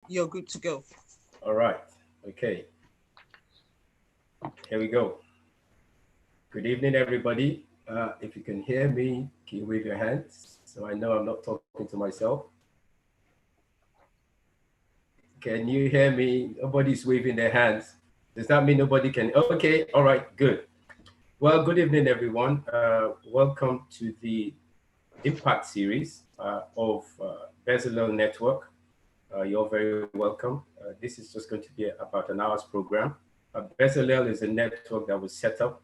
you're good to go. All right. Okay. Here we go. Good evening, everybody. If you can hear me, can you wave your hands so I know I'm not talking to myself? Can you hear me? Nobody's waving their hands. Does that mean nobody can? Okay. All right. Good. Well, good evening, everyone. Welcome to the Impact series of Bezalel Network. You're very welcome. This is just going to be about an hour's program. Bezalel is a network that was set up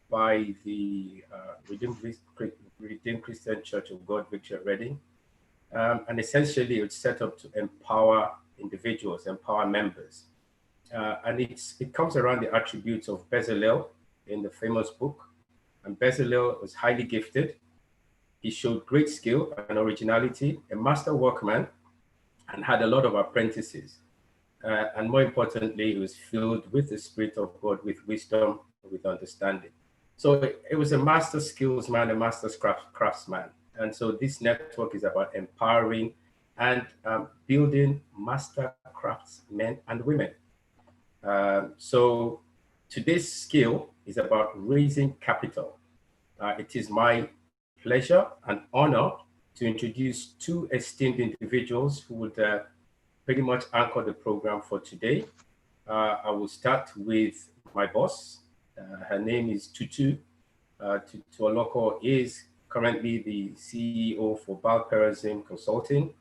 by the Redeemed Christian Church of God, VictoryatReading. And essentially, it's set up to empower individuals, empower members. And it comes around the attributes of Bezalel in the famous book. And Bezalel was highly gifted. He showed great skill and originality, a master workman, and had a lot of apprentices. And more importantly, he was filled with the Spirit of God, with wisdom, with understanding. So it was a master skills man, a master craftsman. And so this network is about empowering and building master craftsmen and women. So today's skill is about raising capital. It is my pleasure and honor to introduce two esteemed individuals who would pretty much anchor the program for today. I will start with my boss. Her name is Tutu. Tutu Oloko is currently the CEO for Balperism Consulting.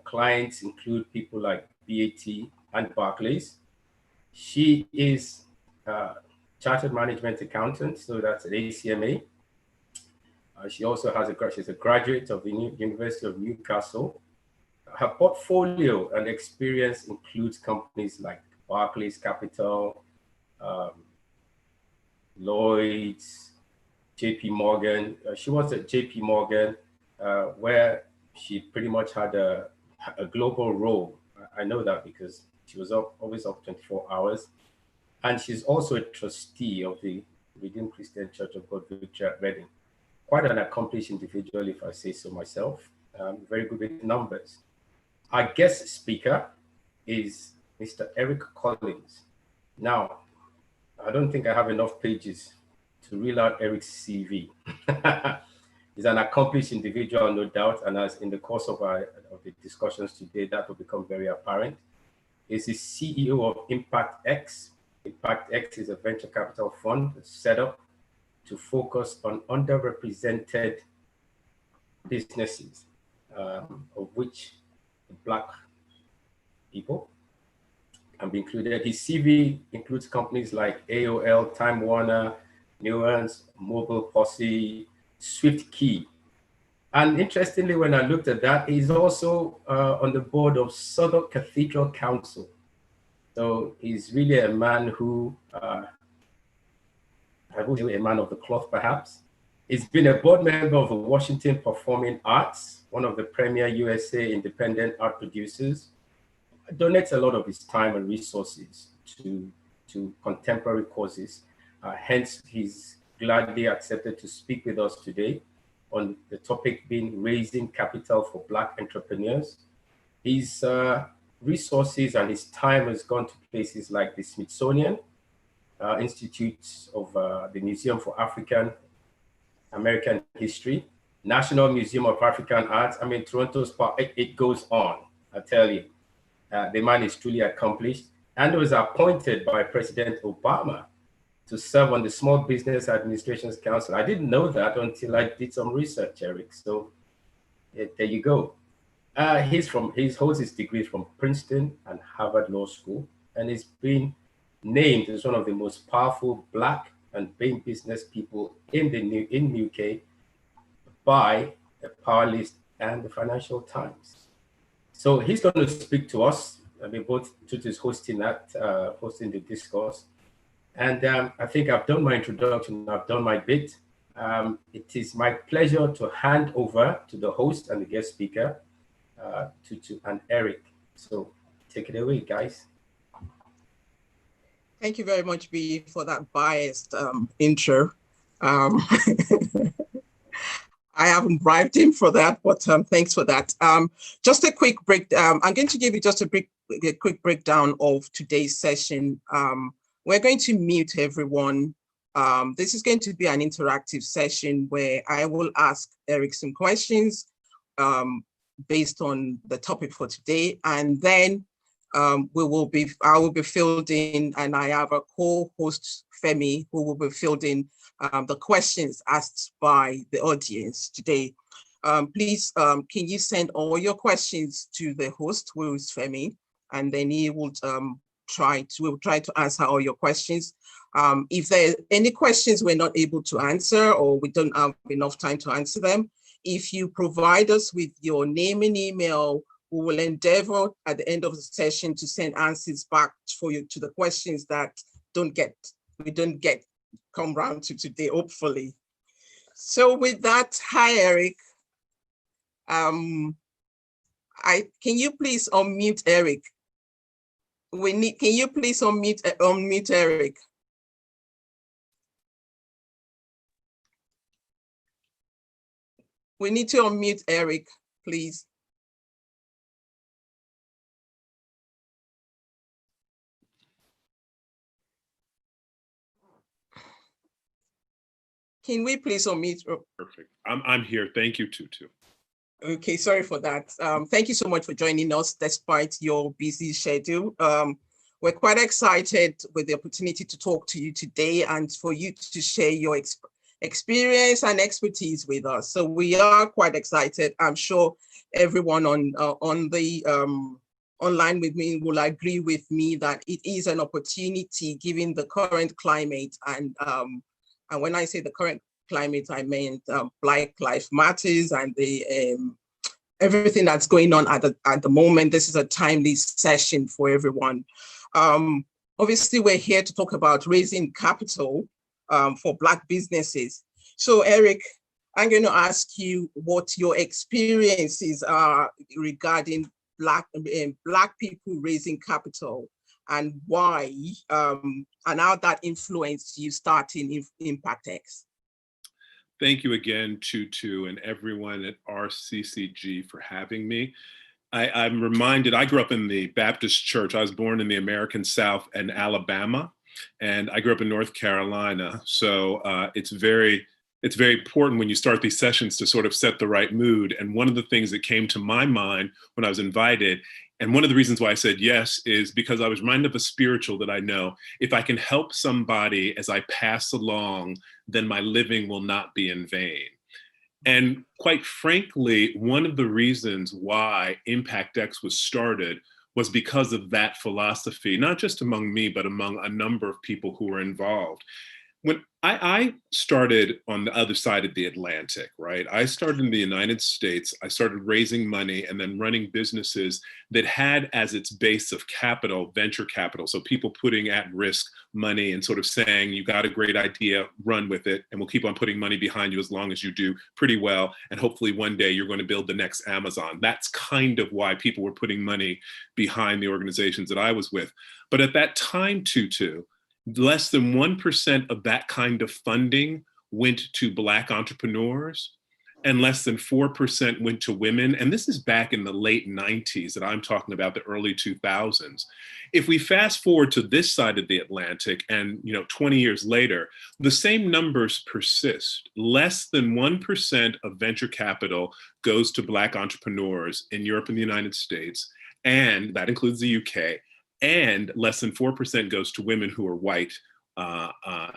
Clients include people like BAT and Barclays. She is a chartered management accountant, so that's an ACMA. She also has she's a graduate of the University of Newcastle. Her portfolio and experience includes companies like Barclays Capital, Lloyd's, JP Morgan. She was at JP Morgan, where she pretty much had a global role. I know that because she was always up 24 hours. And she's also a trustee of the Redeemed Christian Church of God, VictoryatReading. Quite an accomplished individual, if I say so myself. Very good with numbers. Our guest speaker is Mr. Eric Collins. Now, I don't think I have enough pages to reel out Eric's CV. He's an accomplished individual, no doubt, and as in the course of the discussions today, that will become very apparent. He's the CEO of Impact X. Impact X is a venture capital fund set up to focus on underrepresented businesses, of which Black people can be included. His CV includes companies like AOL, Time Warner, Nuance, Mobile Posse, Swift Key. And interestingly, when I looked at that, he's also on the board of Southwark Cathedral Council. So he's really a man who, I would say a man of the cloth, perhaps. He's been a board member of the Washington Performing Arts, one of the premier USA independent art producers. Donates a lot of his time and resources to contemporary causes. Hence, he's gladly accepted to speak with us today on the topic being raising capital for Black entrepreneurs. His resources and his time has gone to places like the Smithsonian Institute of the Museum for African American History, National Museum of African Arts. I mean, Toronto's part, it goes on, I tell you. The man is truly accomplished and was appointed by President Obama to serve on the Small Business Administration's Council. I didn't know that until I did some research, Eric. So there you go. He holds his degrees from Princeton and Harvard Law School, and he's been named as one of the most powerful Black and BAME business people in UK by the Power List and the Financial Times. So he's going to speak to us. I mean, both Tutu is hosting the discourse. And I think I've done my introduction, I've done my bit. It is my pleasure to hand over to the host and the guest speaker, Tutu and Eric. So take it away, guys. Thank you very much, B, for that biased intro. I haven't bribed him for that, but thanks for that. Just a quick break. I'm going to give you just a a quick breakdown of today's session. We're going to mute everyone. This is going to be an interactive session where I will ask Eric some questions based on the topic for today, and then I will be filled in, and I have a co-host, Femi, who will be filled in the questions asked by the audience today. Please, can you send all your questions to the host, who is Femi, and then he will try to answer all your questions. If there are any questions we're not able to answer or we don't have enough time to answer them, if you provide us with your name and email, we will endeavor at the end of the session to send answers back for you to the questions that we don't get come round to today, hopefully. So with that, hi Eric. Can you please unmute Eric? Can you please unmute Eric? We need to unmute Eric, please. Can we please unmute? Perfect. I'm here. Thank you, Tutu. Okay, sorry for that. Thank you so much for joining us despite your busy schedule. We're quite excited with the opportunity to talk to you today and for you to share your experience and expertise with us. So we are quite excited. I'm sure everyone on the online with me will agree with me that it is an opportunity given the current climate. And when I say the current climate, I meant Black Lives Matters and the everything that's going on at the moment. This is a timely session for everyone. Obviously, we're here to talk about raising capital for Black businesses. So Eric, I'm going to ask you what your experiences are regarding Black people raising capital and why, and how that influenced you starting Impactx. Thank you again, Tutu, and everyone at RCCG for having me. I'm reminded, I grew up in the Baptist church. I was born in the American South and Alabama, and I grew up in North Carolina. So it's very important when you start these sessions to sort of set the right mood. And one of the things that came to my mind when I was invited, and one of the reasons why I said yes, is because I was reminded of a spiritual that I know. If I can help somebody as I pass along, then my living will not be in vain. And quite frankly, one of the reasons why Impactx was started was because of that philosophy, not just among me, but among a number of people who were involved. When I started on the other side of the Atlantic, right? I started in the United States. I started raising money and then running businesses that had as its base of capital, venture capital. So people putting at risk money and sort of saying, you got a great idea, run with it, and we'll keep on putting money behind you as long as you do pretty well. And hopefully one day you're going to build the next Amazon. That's kind of why people were putting money behind the organizations that I was with. But at that time, Tutu, less than 1% of that kind of funding went to Black entrepreneurs, and less than 4% went to women. And this is back in the late 90s that I'm talking about, the early 2000s. If we fast forward to this side of the Atlantic and 20 years later, the same numbers persist. Less than 1% of venture capital goes to Black entrepreneurs in Europe and the United States, and that includes the UK. And less than 4% goes to women who are white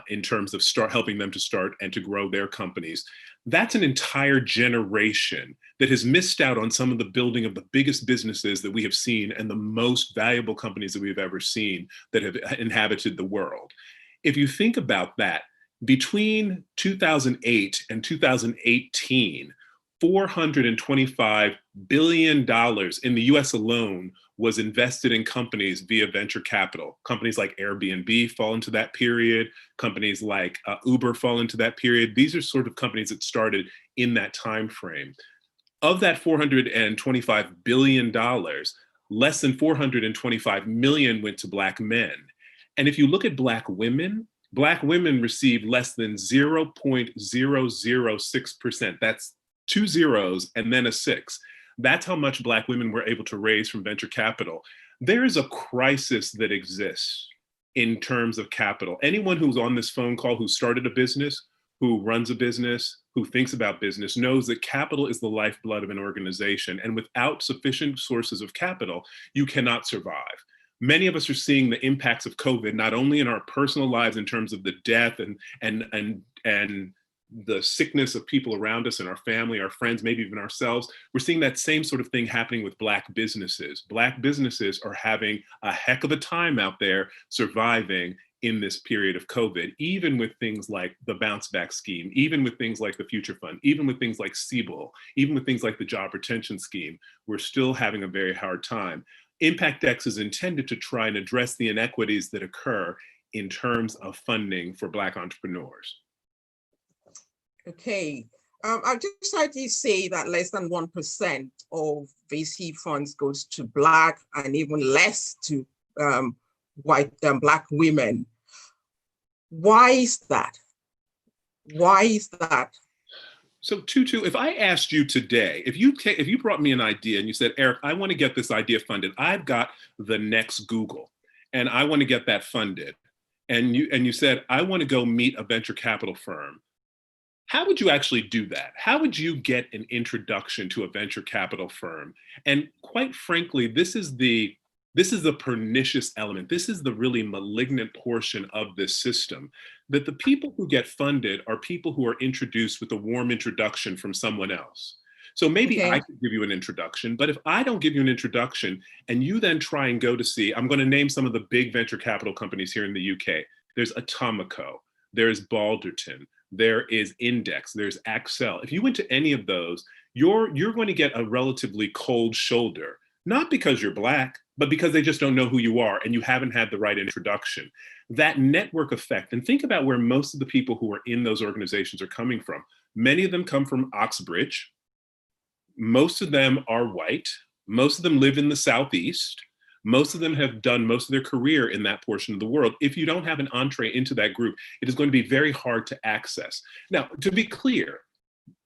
in terms of helping them to start and to grow their companies. That's an entire generation that has missed out on some of the building of the biggest businesses that we have seen and the most valuable companies that we've ever seen that have inhabited the world. If you think about that, between 2008 and 2018, $425 billion in the US alone was invested in companies via venture capital. Companies like Airbnb fall into that period. Companies like Uber fall into that period. These are sort of companies that started in that time frame. Of that $425 billion, less than 425 million went to Black men. And if you look at Black women received less than 0.006%. That's 2 zeros and then a 6. That's how much Black women were able to raise from venture capital. There is a crisis that exists in terms of capital. Anyone who's on this phone call who started a business, who runs a business, who thinks about business, knows that capital is the lifeblood of an organization. And without sufficient sources of capital, you cannot survive. Many of us are seeing the impacts of COVID, not only in our personal lives in terms of the death and the sickness of people around us and our family, our friends, maybe even ourselves. We're seeing that same sort of thing happening with Black businesses. Black businesses are having a heck of a time out there surviving in this period of COVID, even with things like the bounce back scheme, even with things like the Future Fund, even with things like CBOL, even with things like the job retention scheme. We're still having a very hard time. Impact X is intended to try and address the inequities that occur in terms of funding for Black entrepreneurs. Okay, I'll just like to say that less than 1% of VC funds goes to Black and even less to white Black women. Why is that? Why is that? So Tutu, if I asked you today, if you brought me an idea and you said, Eric, I want to get this idea funded, I've got the next Google and I want to get that funded. And you said, I want to go meet a venture capital firm. How would you actually do that? How would you get an introduction to a venture capital firm? And quite frankly, this is the pernicious element. This is the really malignant portion of this system, that the people who get funded are people who are introduced with a warm introduction from someone else. So maybe I could give you an introduction, but if I don't give you an introduction and you then try and go to see, I'm going to name some of the big venture capital companies here in the UK. There's Atomico, there's Balderton, there is Index, there's Accel. If you went to any of those, you're going to get a relatively cold shoulder, not because you're Black, but because they just don't know who you are and you haven't had the right introduction. That network effect, and think about where most of the people who are in those organizations are coming from. Many of them come from Oxbridge. Most of them are white. Most of them live in the Southeast. Most of them have done most of their career in that portion of the world. If you don't have an entree into that group, it is going to be very hard to access. Now, to be clear,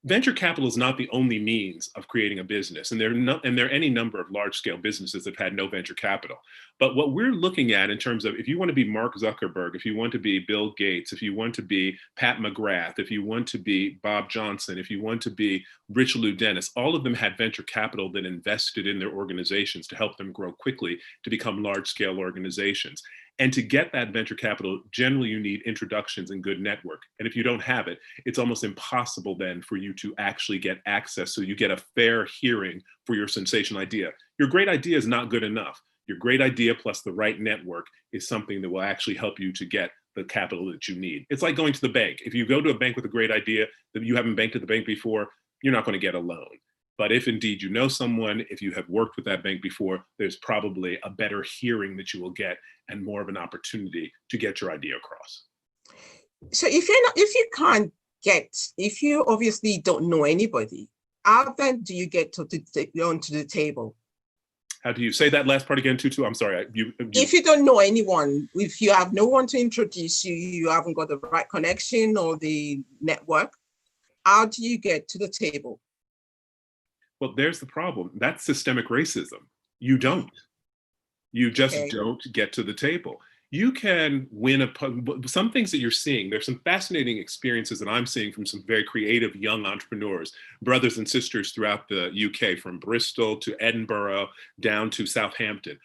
venture capital is not the only means of creating a business, and there are any number of large-scale businesses that have had no venture capital. But what we're looking at in terms of, if you want to be Mark Zuckerberg, if you want to be Bill Gates, if you want to be Pat McGrath, if you want to be Bob Johnson, if you want to be Richelieu Dennis, all of them had venture capital that invested in their organizations to help them grow quickly to become large-scale organizations. And to get that venture capital, generally you need introductions and good network. And if you don't have it, it's almost impossible then for you to actually get access so you get a fair hearing for your sensational idea. Your great idea is not good enough. Your great idea plus the right network is something that will actually help you to get the capital that you need. It's like going to the bank. If you go to a bank with a great idea that you haven't banked at the bank before, you're not going to get a loan. But if indeed you know someone, if you have worked with that bank before, there's probably a better hearing that you will get and more of an opportunity to get your idea across. So if you obviously don't know anybody, how then do you get onto the table? How do you say that last part again, Tutu? I'm sorry. If you don't know anyone, if you have no one to introduce you, you haven't got the right connection or the network, how do you get to the table? Well, there's the problem. That's systemic racism. You don't. You just don't get to the table. You can win some things that you're seeing. There's some fascinating experiences that I'm seeing from some very creative young entrepreneurs, brothers and sisters throughout the UK, from Bristol to Edinburgh, down to Southampton,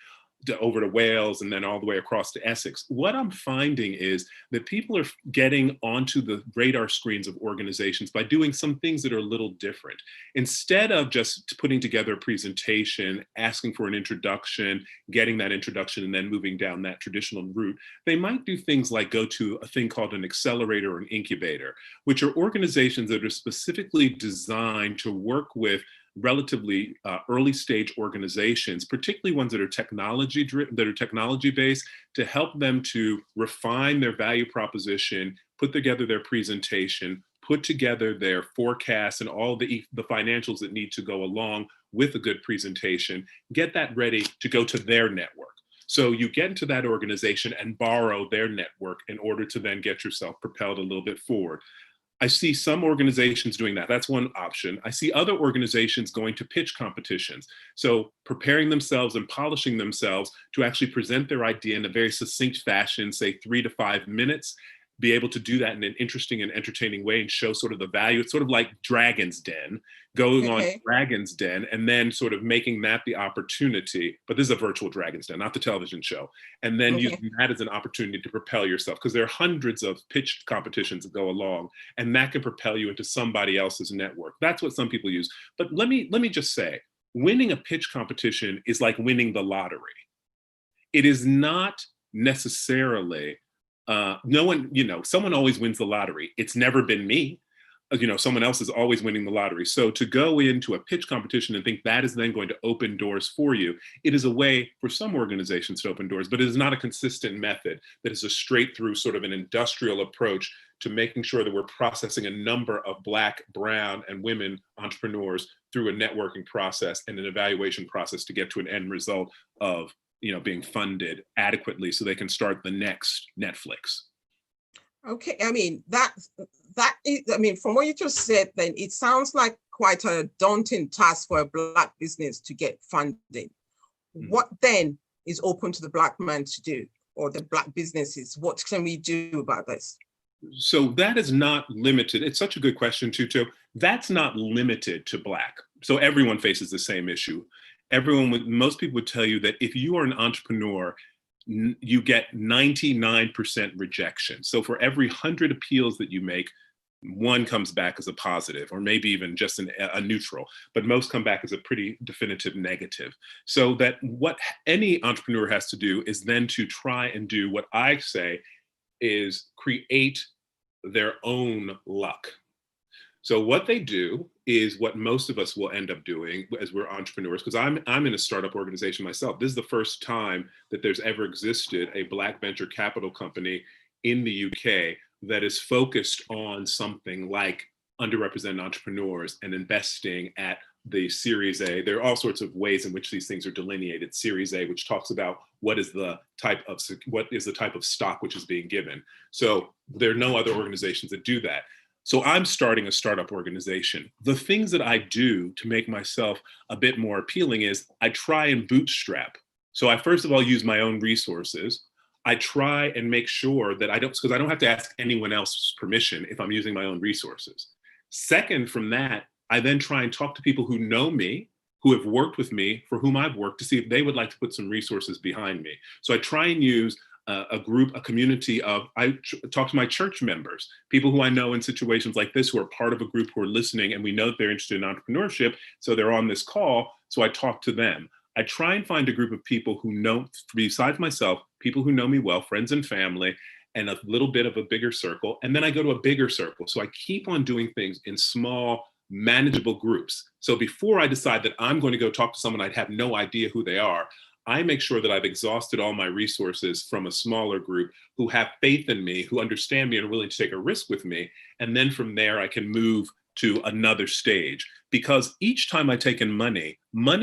over to Wales, and then all the way across to Essex. What I'm finding is that people are getting onto the radar screens of organizations by doing some things that are a little different. Instead of just putting together a presentation, asking for an introduction, getting that introduction, and then moving down that traditional route, they might do things like go to a thing called an accelerator or an incubator, which are organizations that are specifically designed to work with relatively early stage organizations, particularly ones that are technology based, to help them to refine their value proposition, put together their presentation, put together their forecasts and all the financials that need to go along with a good presentation, get that ready to go to their network. So you get into that organization and borrow their network in order to then get yourself propelled a little bit forward. I see some organizations doing that. That's one option. I see other organizations going to pitch competitions. So preparing themselves and polishing themselves to actually present their idea in a very succinct fashion, say 3 to 5 minutes, be able to do that in an interesting and entertaining way and show sort of the value. It's sort of like Dragon's Den, going on Dragon's Den and then sort of making that the opportunity, but this is a virtual Dragon's Den, not the television show. And then using that as an opportunity to propel yourself, because there are hundreds of pitch competitions that go along, and that can propel you into somebody else's network. That's what some people use. But let me just say, winning a pitch competition is like winning the lottery. It is not necessarily no one, someone always wins the lottery. It's never been me. Someone else is always winning the lottery. So to go into a pitch competition and think that is then going to open doors for you, it is a way for some organizations to open doors, but it is not a consistent method that is a straight through sort of an industrial approach to making sure that we're processing a number of Black, brown, and women entrepreneurs through a networking process and an evaluation process to get to an end result of being funded adequately so they can start the next Netflix. Okay, I mean, from what you just said, then it sounds like quite a daunting task for a Black business to get funding. What then is open to the Black man to do, or the Black businesses? What can we do about this? So that is not limited. It's such a good question, Tutu. That's not limited to Black. So everyone faces the same issue. Most people would tell you that if you are an entrepreneur, you get 99% rejection. So for every 100 appeals that you make, one comes back as a positive, or maybe even just a neutral, but most come back as a pretty definitive negative. So that what any entrepreneur has to do is then to try and do what I say is create their own luck. So what they do is what most of us will end up doing as we're entrepreneurs, because I'm in a startup organization myself. This is the first time that there's ever existed a Black venture capital company in the UK that is focused on something like underrepresented entrepreneurs and investing at the Series A. There are all sorts of ways in which these things are delineated. Series A, which talks about what is the type of stock which is being given. So there are no other organizations that do that. So I'm starting a startup organization. The things that I do to make myself a bit more appealing is I try and bootstrap. So I first of all use my own resources. I try and make sure that because I don't have to ask anyone else's permission if I'm using my own resources. Second, from that, I then try and talk to people who know me, who have worked with me, for whom I've worked, to see if they would like to put some resources behind me. So I try and use a community of, I talk to my church members, people who I know in situations like this who are part of a group who are listening, and we know that they're interested in entrepreneurship, so they're on this call, so I talk to them. I try and find a group of people who know, besides myself, people who know me well, friends and family, and a little bit of a bigger circle, and then I go to a bigger circle. So I keep on doing things in small, manageable groups. So before I decide that I'm going to go talk to someone I have no idea who they are, I make sure that I've exhausted all my resources from a smaller group who have faith in me, who understand me and are willing to take a risk with me. And then from there, I can move to another stage. Because each time I take in money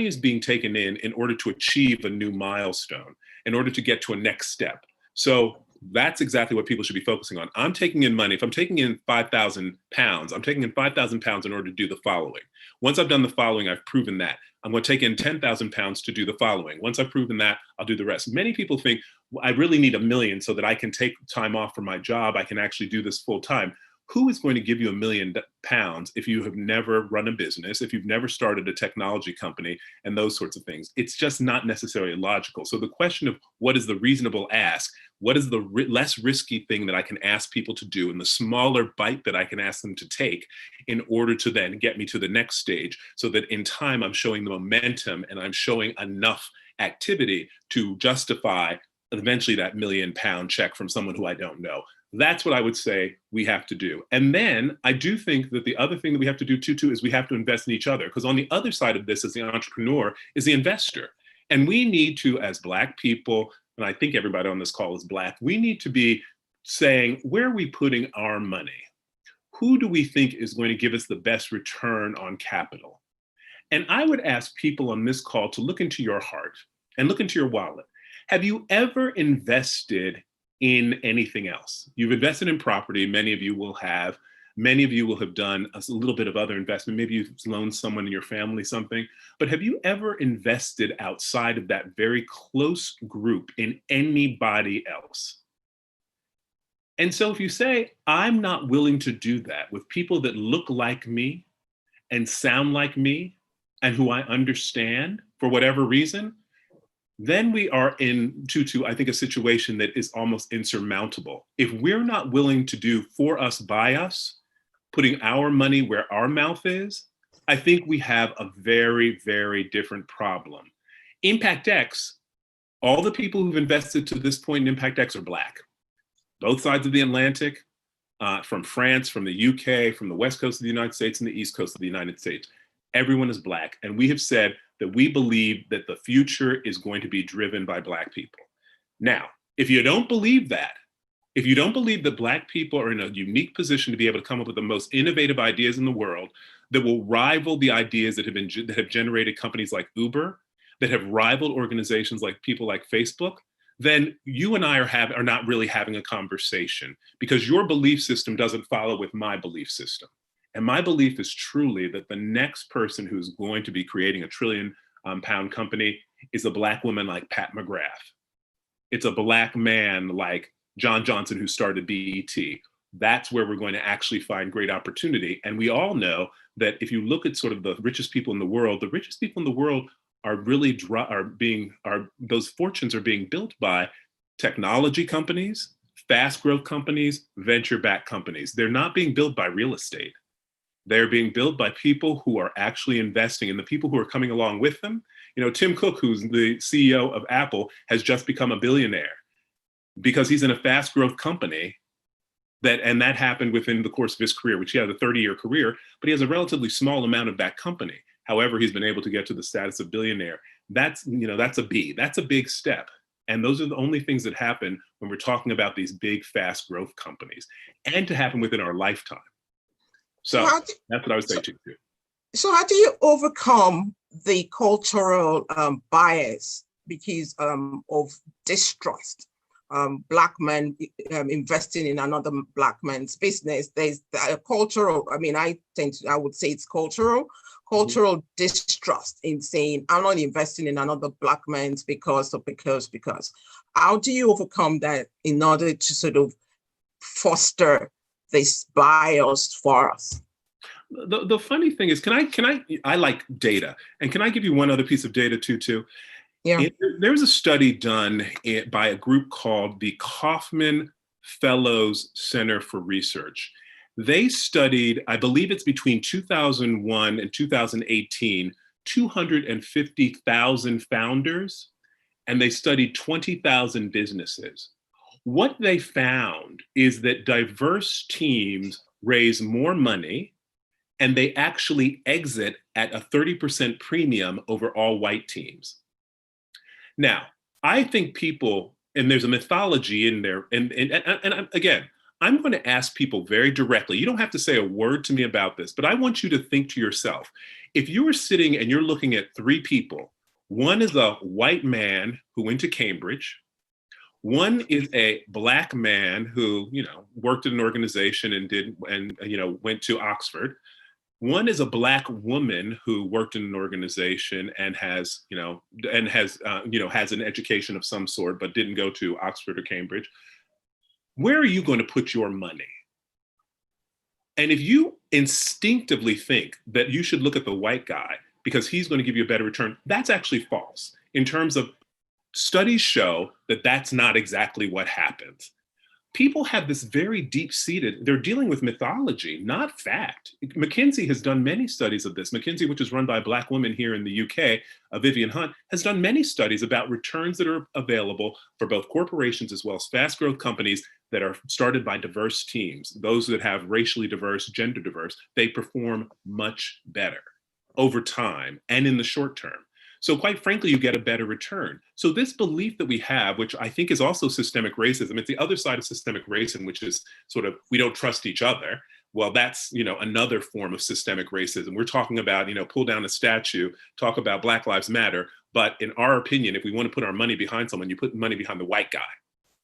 is being taken in order to achieve a new milestone, in order to get to a next step. So that's exactly what people should be focusing on. I'm taking in money. If I'm taking in 5,000 pounds, I'm taking in 5,000 pounds in order to do the following. Once I've done the following, I've proven that. I'm going to take in 10,000 pounds to do the following. Once I've proven that, I'll do the rest. Many people think, well, I really need $1 million so that I can take time off from my job. I can actually do this full time. Who is going to give you £1 million if you have never run a business, if you've never started a technology company and those sorts of things? It's just not necessarily logical. So the question of what is the reasonable ask, what is the less risky thing that I can ask people to do, and the smaller bite that I can ask them to take in order to then get me to the next stage, so that in time I'm showing the momentum and I'm showing enough activity to justify eventually that £1 million check from someone who I don't know. That's what I would say we have to do. And then I do think that the other thing that we have to do too is we have to invest in each other, because on the other side of this as the entrepreneur is the investor. And we need to, as Black people, and I think everybody on this call is Black, we need to be saying, where are we putting our money? Who do we think is going to give us the best return on capital? And I would ask people on this call to look into your heart and look into your wallet. Have you ever invested in anything else? You've invested in property, many of you will have. Many of you will have done a little bit of other investment. Maybe you've loaned someone in your family something, but have you ever invested outside of that very close group in anybody else? And so if you say, I'm not willing to do that with people that look like me and sound like me and who I understand for whatever reason, then we are in, Tutu, I think, a situation that is almost insurmountable. If we're not willing to do for us, by us, putting our money where our mouth is, I think we have a very, very different problem. Impact X, all the people who've invested to this point in Impact X are Black. Both sides of the Atlantic, from France, from the UK, from the West Coast of the United States and the East Coast of the United States. Everyone is Black. And we have said that we believe that the future is going to be driven by Black people. Now, if you don't believe that, if you don't believe that Black people are in a unique position to be able to come up with the most innovative ideas in the world that will rival the ideas that have generated companies like Uber, that have rivaled organizations like people like Facebook, then you and I are not really having a conversation, because your belief system doesn't follow with my belief system. And my belief is truly that the next person who's going to be creating a £1 trillion company is a Black woman like Pat McGrath. It's a Black man like John Johnson, who started BET. That's where we're going to actually find great opportunity. And we all know that if you look at sort of the richest people in the world are really those fortunes are being built by technology companies, fast growth companies, venture-backed companies. They're not being built by real estate. They're being built by people who are actually investing, and the people who are coming along with them. You know, Tim Cook, who's the CEO of Apple, has just become a billionaire because he's in a fast growth company and that happened within the course of his career, which he had a 30-year career, but he has a relatively small amount of that company. However, he's been able to get to the status of billionaire. That's a B. That's a big step. And those are the only things that happen when we're talking about these big, fast growth companies, and to happen within our lifetime. So that's what I would say to you. So how do you overcome the cultural bias because of distrust? Black men investing in another Black man's business. There's a cultural, I would say it's cultural distrust in saying, I'm not investing in another Black man's because. How do you overcome that in order to sort of foster this bias for us? The funny thing is, I like data, and can I give you one other piece of data too? Yeah. There was a study done by a group called the Kauffman Fellows Center for Research. They studied, I believe it's between 2001 and 2018, 250,000 founders, and they studied 20,000 businesses. What they found is that diverse teams raise more money, and they actually exit at a 30% premium over all white teams. Now, I think people, and there's a mythology in there, and again, I'm going to ask people very directly. You don't have to say a word to me about this, but I want you to think to yourself, if you were sitting and you're looking at three people, one is a white man who went to Cambridge, one is a Black man who, worked in an organization and went to Oxford. One is a Black woman who worked in an organization and has an education of some sort, but didn't go to Oxford or Cambridge. Where are you going to put your money? And if you instinctively think that you should look at the white guy because he's going to give you a better return, that's actually false. In terms of studies show that that's not exactly what happens. People have this very deep-seated, they're dealing with mythology, not fact. McKinsey has done many studies of this. McKinsey, which is run by a Black woman here in the UK, Vivian Hunt, has done many studies about returns that are available for both corporations as well as fast growth companies that are started by diverse teams. Those that have racially diverse, gender diverse, they perform much better over time and in the short term. So quite frankly, you get a better return. So this belief that we have, which I think is also systemic racism, it's the other side of systemic racism, which is sort of, we don't trust each other. Well, that's, another form of systemic racism. We're talking about, pull down a statue, talk about Black Lives Matter. But in our opinion, if we want to put our money behind someone, you put money behind the white guy.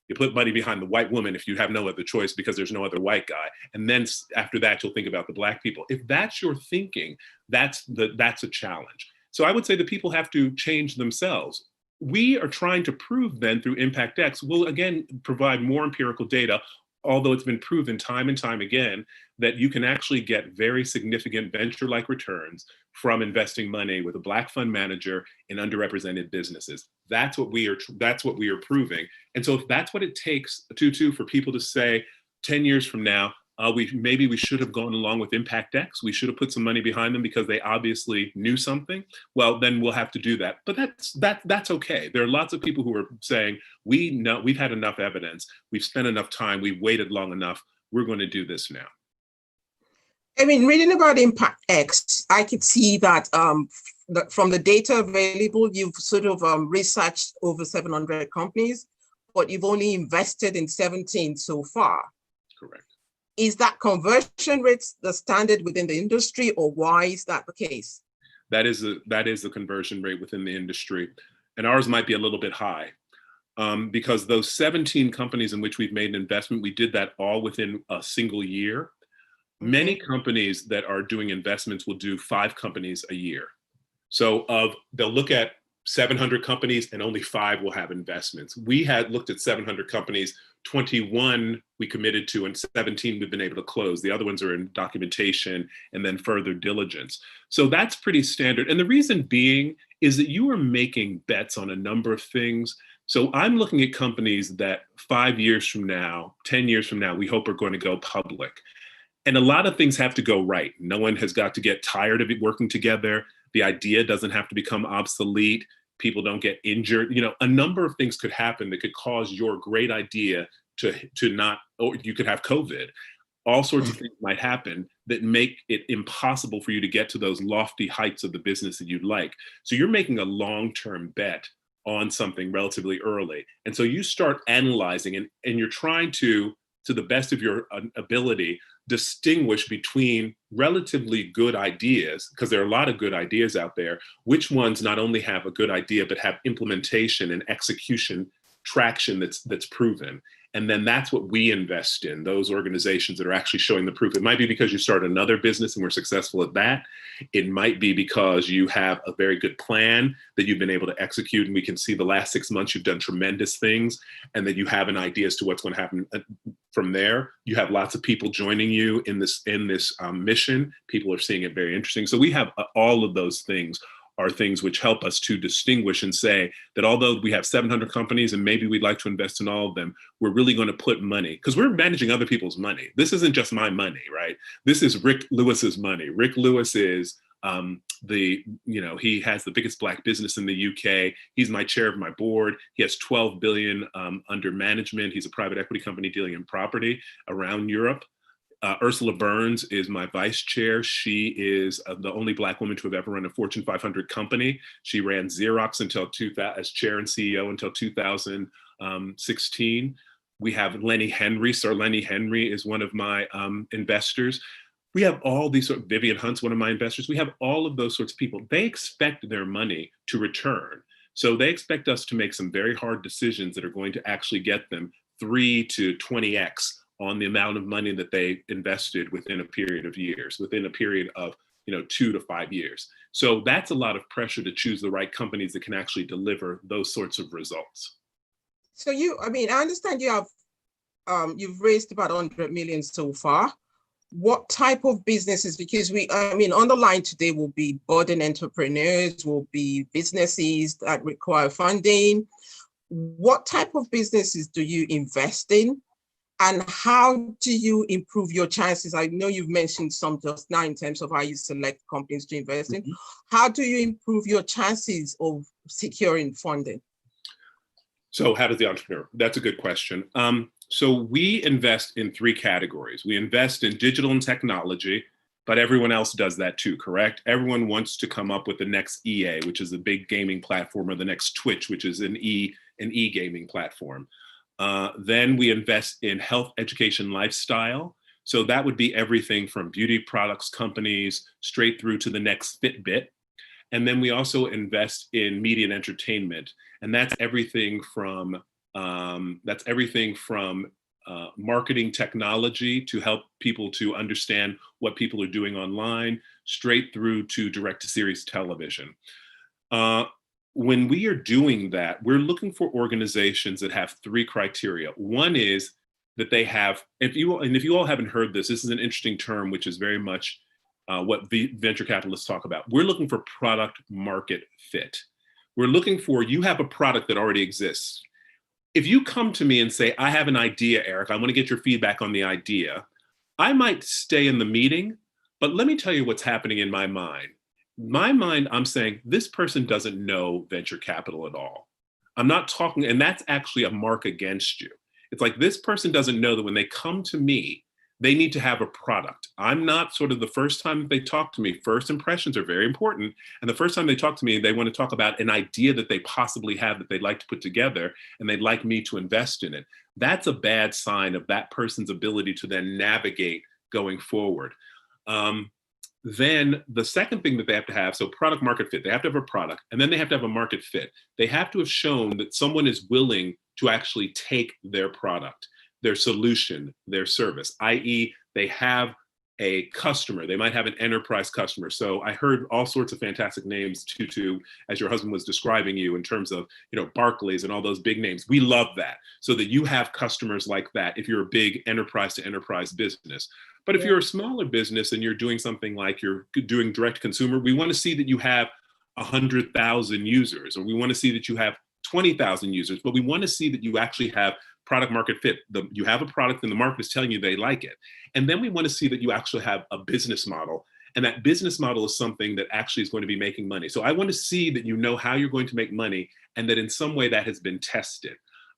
You put money behind the white woman if you have no other choice because there's no other white guy. And then after that, you'll think about the Black people. If that's your thinking, that's a challenge. So I would say that people have to change themselves. We are trying to prove then through Impact X, we'll again provide more empirical data, although it's been proven time and time again that you can actually get very significant venture-like returns from investing money with a Black fund manager in underrepresented businesses. That's what we are proving. And so if that's what it takes for people to say 10 years from now, maybe we should have gone along with Impact X. We should have put some money behind them because they obviously knew something. Well, then we'll have to do that. But that's okay. There are lots of people who are saying, we know we've had enough evidence. We've spent enough time. We've waited long enough. We're going to do this now. I mean, reading about Impact X, I could see that from the data available, you've sort of researched over 700 companies, but you've only invested in 17 so far. Correct. Is that conversion rate the standard within the industry, or why is that the case? That is the conversion rate within the industry. And ours might be a little bit high because those 17 companies in which we've made an investment, we did that all within a single year. Many companies that are doing investments will do 5 companies a year. So they'll look at 700 companies and only 5 will have investments. We had looked at 700 companies, 21 we committed to and 17 we've been able to close. The other ones are in documentation and then further diligence. So that's pretty standard. And the reason being is that you are making bets on a number of things. So I'm looking at companies that 5 years from now, 10 years from now, we hope are going to go public. And a lot of things have to go right. No one has got to get tired of it working together. The idea doesn't have to become obsolete. People don't get injured. You know, a number of things could happen that could cause your great idea to not, or you could have COVID. All sorts of things might happen that make it impossible for you to get to those lofty heights of the business that you'd like. So you're making a long-term bet on something relatively early. And so you start analyzing and you're trying to the best of your ability, distinguish between relatively good ideas, because there are a lot of good ideas out there, which ones not only have a good idea, but have implementation and execution traction that's proven. And then that's what we invest in, those organizations that are actually showing the proof. It might be because you start another business and we're successful at that. It might be because you have a very good plan that you've been able to execute. And we can see the last 6 months, you've done tremendous things and that you have an idea as to what's going to happen from there. You have lots of people joining you in this mission. People are seeing it very interesting. So we have all of those things are things which help us to distinguish and say that although we have 700 companies and maybe we'd like to invest in all of them, we're really going to put money, because we're managing other people's money. This isn't just my money, right? This is Rick Lewis's money. Rick Lewis is he has the biggest Black business in the UK. He's my chair of my board. He has 12 billion under management. He's a private equity company dealing in property around Europe. Ursula Burns is my vice chair. She is the only Black woman to have ever run a Fortune 500 company. She ran Xerox as chair and CEO until 2016. We have Lenny Henry. Sir Lenny Henry is one of my investors. We have all these Vivian Hunt's one of my investors. We have all of those sorts of people. They expect their money to return. So they expect us to make some very hard decisions that are going to actually get them 3 to 20x on the amount of money that they invested within a period of years, within a period of 2 to 5 years. So that's a lot of pressure to choose the right companies that can actually deliver those sorts of results. So I understand you have, you've raised about 100 million so far. What type of businesses? Because on the line today will be budding entrepreneurs, will be businesses that require funding. What type of businesses do you invest in? And how do you improve your chances? I know you've mentioned some just now in terms of how you select companies to invest in. How do you improve your chances of securing funding? So how does the entrepreneur? That's a good question. So we invest in 3 categories. We invest in digital and technology, but everyone else does that too, correct? Everyone wants to come up with the next EA, which is a big gaming platform, or the next Twitch, which is an e-gaming platform. Then we invest in health, education, lifestyle. So that would be everything from beauty products companies straight through to the next Fitbit. And then we also invest in media and entertainment. And that's everything from That's everything from marketing technology to help people to understand what people are doing online, straight through to direct-to-series television. When we are doing that, we're looking for organizations that have 3 criteria. One is that they have, if you all haven't heard this, this is an interesting term, which is very much what venture capitalists talk about. We're looking for product market fit. We're looking for, you have a product that already exists. If you come to me and say, I have an idea, Eric, I want to get your feedback on the idea, I might stay in the meeting, but let me tell you what's happening in my mind. My mind, I'm saying, this person doesn't know venture capital at all. I'm not talking, and that's actually a mark against you. It's like, this person doesn't know that when they come to me, they need to have a product. I'm not sort of the first time that they talk to me, first impressions are very important. And the first time they talk to me, they want to talk about an idea that they possibly have that they'd like to put together, and they'd like me to invest in it. That's a bad sign of that person's ability to then navigate going forward. Then the second thing that they have to have, so product market fit, they have to have a product, and then they have to have a market fit. They have to have shown that someone is willing to actually take their product, their solution, their service, i.e. they have a customer. They might have an enterprise customer. So I heard all sorts of fantastic names, Tutu, as your husband was describing you, in terms of, Barclays and all those big names. We love that, so that you have customers like that if you're a big enterprise to enterprise business. But if you're a smaller business and you're doing something like you're doing direct consumer, we want to see that you have 100,000 users, or we want to see that you have 20,000 users, but we want to see that you actually have product market fit. You have a product and the market is telling you they like it. And then we want to see that you actually have a business model. And that business model is something that actually is going to be making money. So I want to see that you know how you're going to make money, and that in some way that has been tested.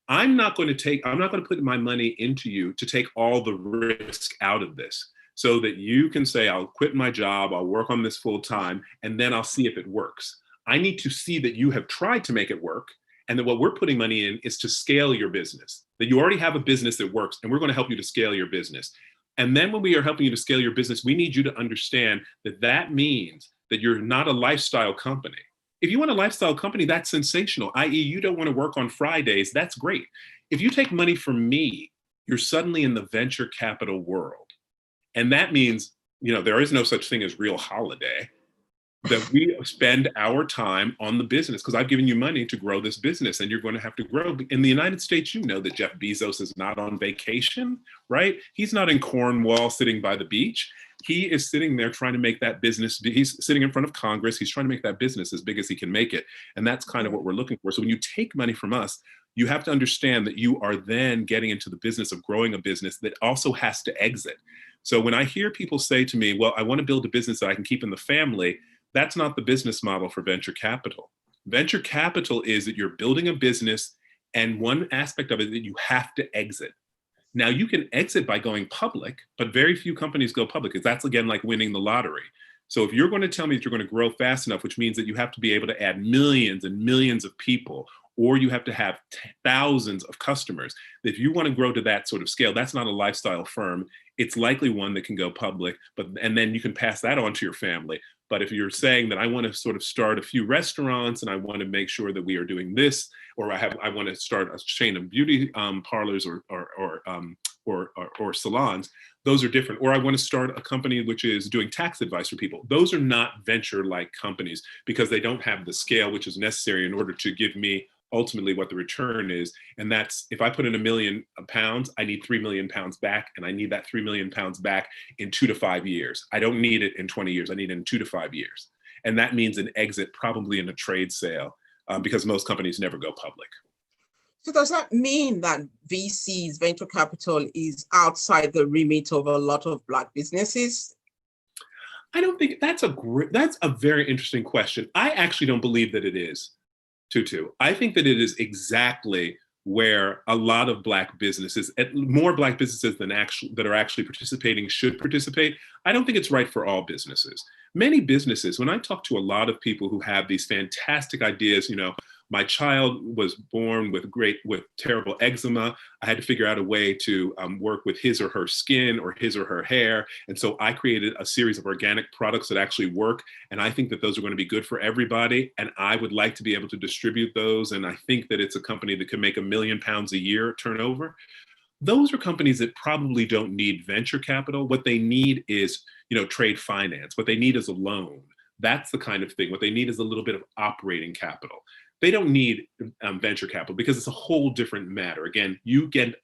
I'm not going to put my money into you to take all the risk out of this, so that you can say, I'll quit my job, I'll work on this full time, and then I'll see if it works. I need to see that you have tried to make it work, and that what we're putting money in is to scale your business, that you already have a business that works, and we're going to help you to scale your business. And then when we are helping you to scale your business, we need you to understand that that means that you're not a lifestyle company. If you want a lifestyle company, that's sensational, i.e. you don't want to work on Fridays, that's great. If you take money from me, you're suddenly in the venture capital world. And that means, there is no such thing as real holiday, that we spend our time on the business, because I've given you money to grow this business, and you're going to have to grow. In the United States, you know that Jeff Bezos is not on vacation, right? He's not in Cornwall sitting by the beach. He is sitting there trying to make that business, he's sitting in front of Congress, he's trying to make that business as big as he can make it. And that's kind of what we're looking for. So when you take money from us, you have to understand that you are then getting into the business of growing a business that also has to exit. So when I hear people say to me, well, I want to build a business that I can keep in the family, that's not the business model for venture capital. Venture capital is that you're building a business, and one aspect of it that you have to exit. Now, you can exit by going public, but very few companies go public, because that's, again, like winning the lottery. So if you're going to tell me that you're going to grow fast enough, which means that you have to be able to add millions and millions of people, or you have to have thousands of customers, if you want to grow to that sort of scale, that's not a lifestyle firm. It's likely one that can go public, and then you can pass that on to your family. But if you're saying that I want to sort of start a few restaurants, and I want to make sure that we are doing this, or I want to start a chain of beauty parlors or salons, those are different. Or I want to start a company which is doing tax advice for people. Those are not venture-like companies, because they don't have the scale which is necessary in order to give me ultimately what the return is. And that's, if I put in £1 million, I need £3 million back, and I need that £3 million back in 2 to 5 years. I don't need it in 20 years. I need it in 2 to 5 years. And that means an exit, probably in a trade sale, because most companies never go public. So does that mean that VCs, venture capital, is outside the remit of a lot of Black businesses? I don't think that's a very interesting question. I actually don't believe that it is, Tutu. I think that it is exactly where a lot of Black businesses, more Black businesses than that are actually participating, should participate. I don't think it's right for all businesses. many businesses, when I talk to a lot of people who have these fantastic ideas, my child was born with terrible eczema. I had to figure out a way to work with his or her skin or his or her hair. And so I created a series of organic products that actually work. And I think that those are going to be good for everybody. And I would like to be able to distribute those. And I think that it's a company that can make £1 million a year turnover. Those are companies that probably don't need venture capital. What they need is, trade finance. What they need is a loan. That's the kind of thing. What they need is a little bit of operating capital. They don't need venture capital because it's a whole different matter. Again, you get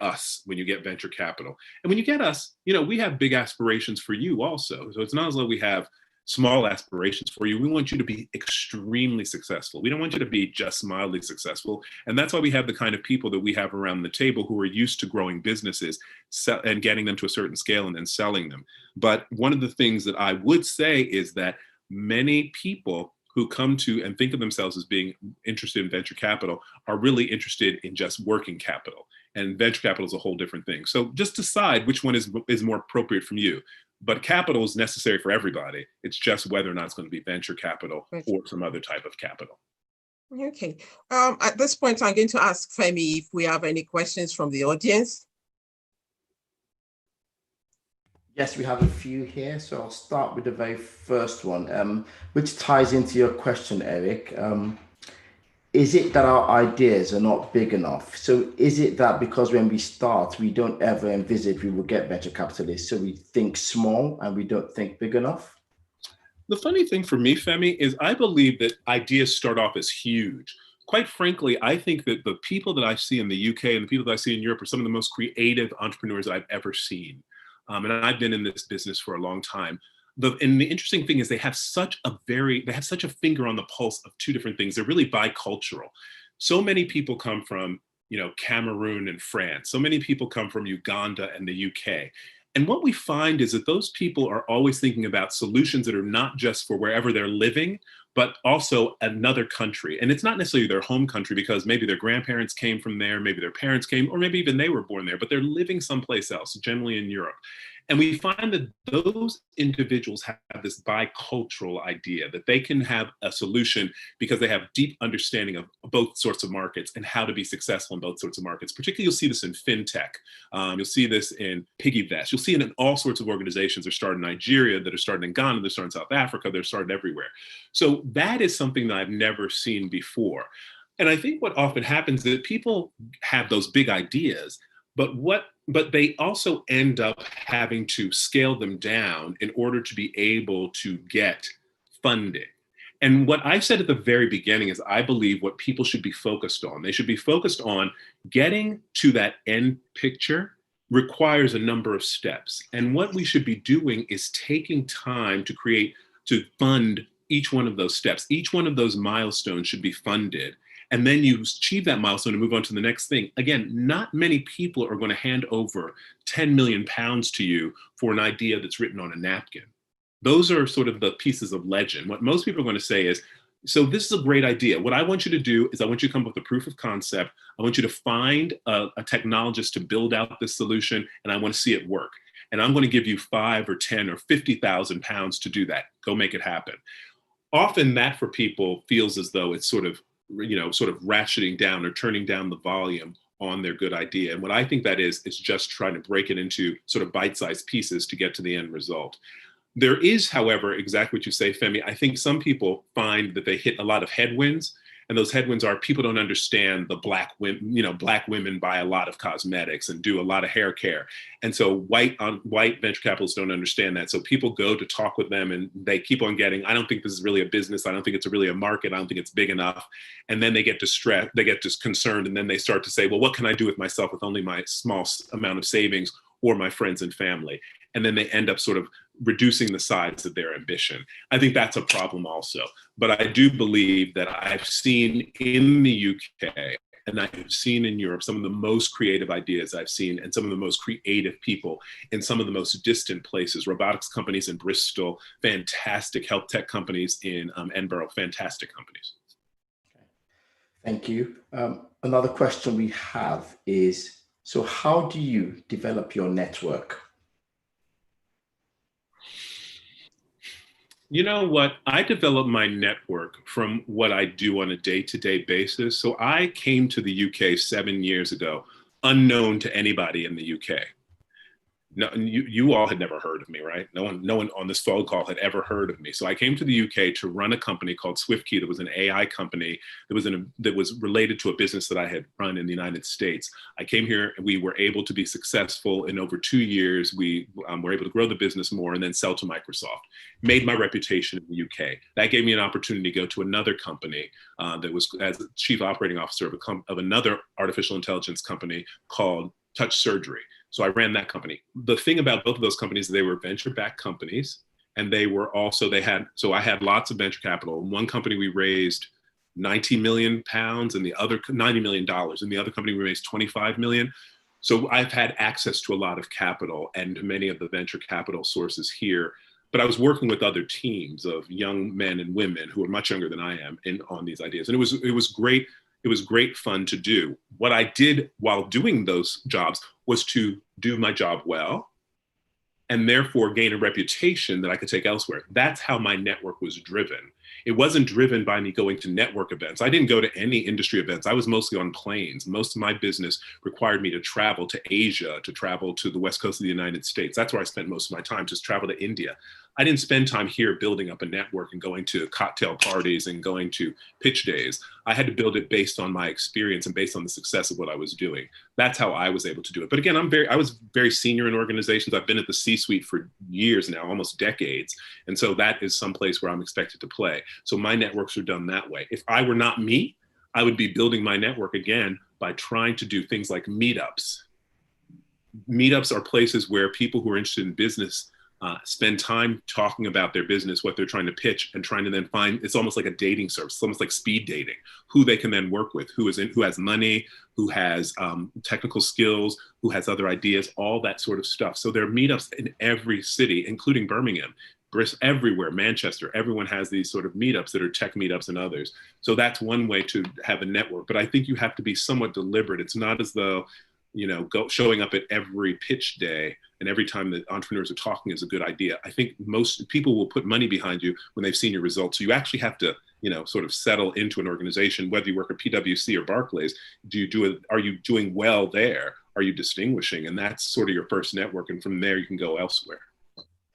us when you get venture capital. And when you get us, we have big aspirations for you also. So it's not as though we have small aspirations for you. We want you to be extremely successful. We don't want you to be just mildly successful. And that's why we have the kind of people that we have around the table who are used to growing businesses and getting them to a certain scale and then selling them. But one of the things that I would say is that many people who come to and think of themselves as being interested in venture capital are really interested in just working capital. And venture capital is a whole different thing. So just decide which one is more appropriate from you. But capital is necessary for everybody. It's just whether or not it's going to be venture capital or some other type of capital. Okay. At this point, I'm going to ask Femi if we have any questions from the audience. Yes, we have a few here. So I'll start with the very first one, which ties into your question, Eric. Is it that our ideas are not big enough? So is it that because when we start, we don't ever envisage we will get venture capitalists, so we think small and we don't think big enough? The funny thing for me, Femi, is I believe that ideas start off as huge. Quite frankly, I think that the people that I see in the UK and the people that I see in Europe are some of the most creative entrepreneurs I've ever seen. And I've been in this business for a long time. And the interesting thing is they have such a finger on the pulse of two different things. They're really bicultural. So many people come from, Cameroon and France. So many people come from Uganda and the UK. And what we find is that those people are always thinking about solutions that are not just for wherever they're living, but also another country. And it's not necessarily their home country because maybe their grandparents came from there, maybe their parents came, or maybe even they were born there, but they're living someplace else, generally in Europe. And we find that those individuals have this bicultural idea that they can have a solution because they have deep understanding of both sorts of markets and how to be successful in both sorts of markets. Particularly, you'll see this in fintech. You'll see this in PiggyVest. You'll see it in all sorts of organizations that are started in Nigeria, that are started in Ghana, they're started in South Africa, they're started everywhere. So that is something that I've never seen before. And I think what often happens is that people have those big ideas, but they also end up having to scale them down in order to be able to get funding. And what I said at the very beginning is I believe what people should be focused on. They should be focused on getting to that end picture requires a number of steps. And what we should be doing is taking time to fund each one of those steps. Each one of those milestones should be funded. And then you achieve that milestone and move on to the next thing. Again, not many people are going to hand over £10 million to you for an idea that's written on a napkin. Those are sort of the pieces of legend. What most people are going to say is, so this is a great idea. What I want you to do is I want you to come up with a proof of concept. I want you to find a technologist to build out this solution, and I want to see it work. And I'm going to give you 5 or 10 or 50,000 pounds to do that. Go make it happen. Often that for people feels as though it's sort of ratcheting down or turning down the volume on their good idea. And what I think that is just trying to break it into sort of bite-sized pieces to get to the end result. There is, however, exactly what you say, Femi. I think some people find that they hit a lot of headwinds. And those headwinds are people don't understand the black women buy a lot of cosmetics and do a lot of hair care. And so white venture capitalists don't understand that. So people go to talk with them and they keep on getting, I don't think this is really a business. I don't think it's really a market. I don't think it's big enough. And then they get distressed, they get just concerned. And then they start to say, well, what can I do with myself with only my small amount of savings or my friends and family? And then they end up sort of reducing the size of their ambition. I think that's a problem also. But I do believe that I've seen in the UK and I've seen in Europe some of the most creative ideas I've seen and some of the most creative people in some of the most distant places. Robotics companies in Bristol, fantastic health tech companies in Edinburgh, fantastic companies. Thank you. Another question we have is, so how do you develop your network? You know what? I developed my network from what I do on a day-to-day basis. So I came to the UK 7 years ago, unknown to anybody in the UK. No, you all had never heard of me, right? No one on this phone call had ever heard of me. So I came to the UK to run a company called SwiftKey that was an AI company that was related to a business that I had run in the United States. I came here and we were able to be successful in over 2 years. We were able to grow the business more and then sell to Microsoft. Made my reputation in the UK. That gave me an opportunity to go to another company that was as chief operating officer of another artificial intelligence company called Touch Surgery. So I ran that company. The thing about both of those companies, they were venture-backed companies, and so I had lots of venture capital. In one company we raised 90 million pounds, and the other $90 million. In the other company we raised 25 million. So I've had access to a lot of capital and to many of the venture capital sources here. But I was working with other teams of young men and women who are much younger than I am on these ideas, and it was great. It was great fun to do. What I did while doing those jobs was to do my job well and therefore gain a reputation that I could take elsewhere. That's how my network was driven. It wasn't driven by me going to network events. I didn't go to any industry events. I was mostly on planes. Most of my business required me to travel to Asia, to travel to the West Coast of the United States. That's where I spent most of my time, just travel to India. I didn't spend time here building up a network and going to cocktail parties and going to pitch days. I had to build it based on my experience and based on the success of what I was doing. That's how I was able to do it. But again, I was very senior in organizations. I've been at the C-suite for years now, almost decades. And so that is someplace where I'm expected to play. So my networks are done that way. If I were not me, I would be building my network again by trying to do things like meetups. Meetups are places where people who are interested in business spend time talking about their business, what they're trying to pitch, and trying to then find, it's almost like a dating service. It's almost like speed dating, who they can then work with, who has money, who has technical skills, who has other ideas, all that sort of stuff. So there are meetups in every city, including Birmingham, Bristol, everywhere, Manchester. Everyone has these sort of meetups that are tech meetups and others. So that's one way to have a network. But I think you have to be somewhat deliberate. It's not as though, showing up at every pitch day and every time that entrepreneurs are talking is a good idea. I think most people will put money behind you when they've seen your results. So you actually have to, sort of settle into an organization, whether you work at PwC or Barclays. Are you doing well there? Are you distinguishing? And that's sort of your first network. And from there you can go elsewhere.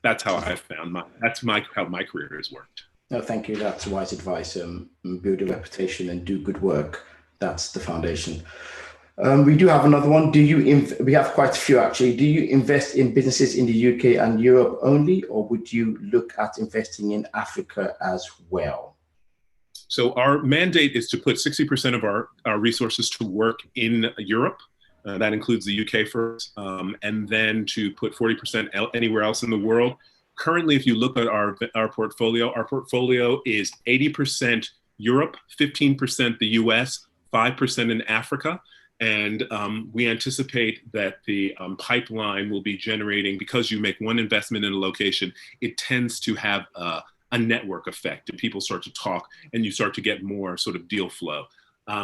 That's how I've found how my career has worked. No, thank you. That's wise advice. Build a reputation and do good work. That's the foundation. We do have another one. We have quite a few actually. Do you invest in businesses in the UK and Europe only, or would you look at investing in Africa as well? So our mandate is to put 60% of our resources to work in Europe. That includes the UK first, and then to put 40% anywhere else in the world. Currently, if you look at our portfolio is 80% Europe, 15% the US, 5% in Africa. And we anticipate that the pipeline will be generating, because you make one investment in a location, it tends to have a network effect, and people start to talk and you start to get more sort of deal flow.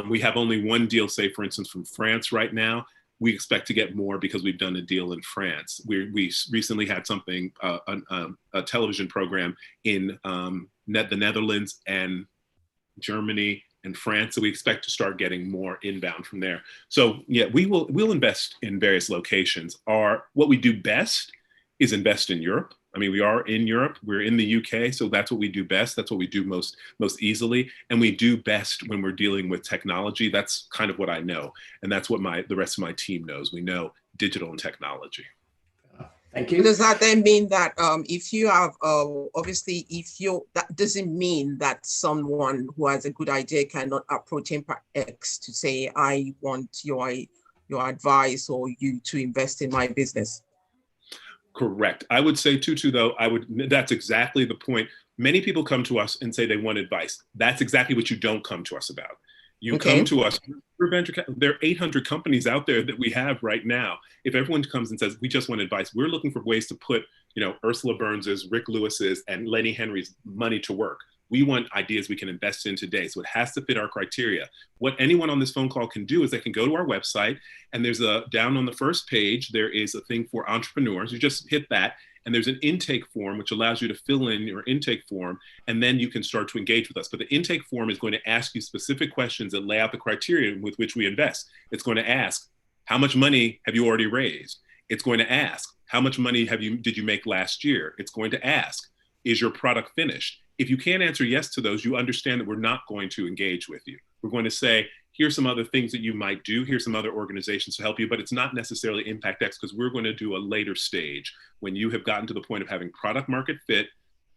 We have only one deal, say, for instance, from France right now. We expect to get more because we've done a deal in France. We recently had something, a television program in the Netherlands and Germany and France. So we expect to start getting more inbound from there. So yeah, we'll invest in various locations. What we do best is invest in Europe. I mean, we are in Europe, we're in the UK, so that's what we do best. That's what we do most easily. And we do best when we're dealing with technology. That's kind of what I know. And that's what the rest of my team knows. We know digital and technology. Thank you. Does that then mean that if you have, that doesn't mean that someone who has a good idea cannot approach Impact X to say, I want your advice or you to invest in my business? Correct. I would say, Tutu, though, that's exactly the point. Many people come to us and say they want advice. That's exactly what you don't come to us about. You come to us, there are 800 companies out there that we have right now. If everyone comes and says, we just want advice, we're looking for ways to put, Ursula Burns's, Rick Lewis's, and Lenny Henry's money to work. We want ideas we can invest in today. So it has to fit our criteria. What anyone on this phone call can do is they can go to our website, and there's down on the first page, there is a thing for entrepreneurs. You just hit that, And there's an intake form, which allows you to fill in your intake form, and then you can start to engage with us. But the intake form is going to ask you specific questions that lay out the criteria with which we invest. It's going to ask, how much money have you already raised? It's going to ask, how much money did you make last year? It's going to ask, is your product finished? If you can't answer yes to those, you understand that we're not going to engage with you. We're going to say, here's some other things that you might do. Here's some other organizations to help you, but it's not necessarily ImpactX, because we're going to do a later stage when you have gotten to the point of having product market fit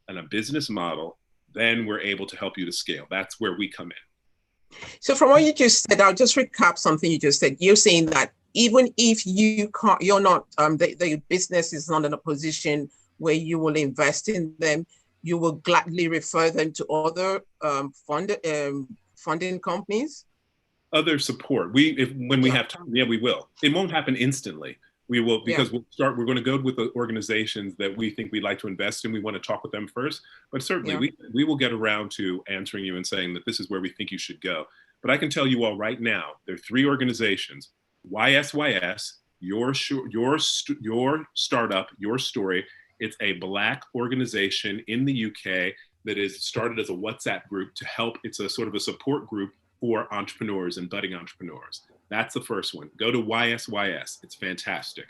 and a business model. Then we're able to help you to scale. That's where we come in. So from what you just said, I'll just recap something you just said. You're saying that even if you can't, you're not, the business is not in a position where you will invest in them, you will gladly refer them to other funding companies? Other support. When we have time, yeah, we will. It won't happen instantly. We will, because we're going to go with the organizations that we think we'd like to invest in. We want to talk with them first, but certainly we will get around to answering you and saying that this is where we think you should go. But I can tell you all right now, there are 3 organizations: YSYS, your startup, your story. It's a Black organization in the UK that is started as a WhatsApp group to help. It's a sort of a support group for entrepreneurs and budding entrepreneurs. That's the first one. Go to YSYS. It's fantastic.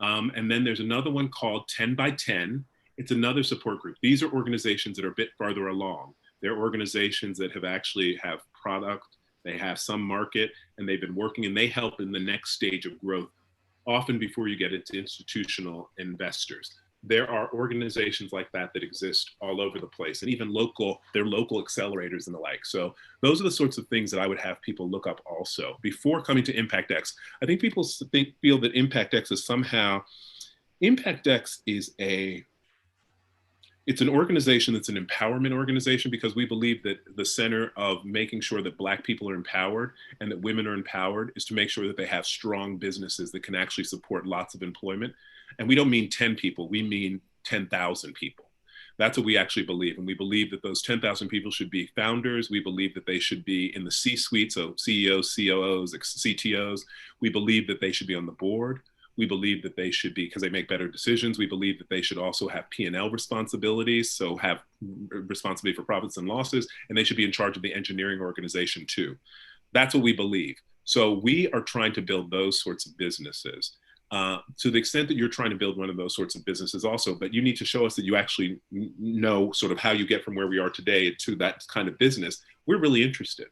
And then there's another one called 10 by 10. It's another support group. These are organizations that are a bit farther along. They're organizations that have product, they have some market, and they've been working, and they help in the next stage of growth, often before you get into institutional investors. There are organizations like that that exist all over the place, and even they're local accelerators and the like. So those are the sorts of things that I would have people look up also before coming to ImpactX. I think people feel that ImpactX is somehow, ImpactX is it's an organization that's an empowerment organization, because we believe that the center of making sure that Black people are empowered and that women are empowered is to make sure that they have strong businesses that can actually support lots of employment. And we don't mean 10 people, we mean 10,000 people. That's what we actually believe. And we believe that those 10,000 people should be founders. We believe that they should be in the C-suite, so CEOs, COOs, CTOs. We believe that they should be on the board. We believe that they should be, because they make better decisions. We believe that they should also have P&L responsibilities, so have responsibility for profits and losses, and they should be in charge of the engineering organization too. That's what we believe. So we are trying to build those sorts of businesses. To the extent that you're trying to build one of those sorts of businesses also, but you need to show us that you actually know sort of how you get from where we are today to that kind of business. We're really interested.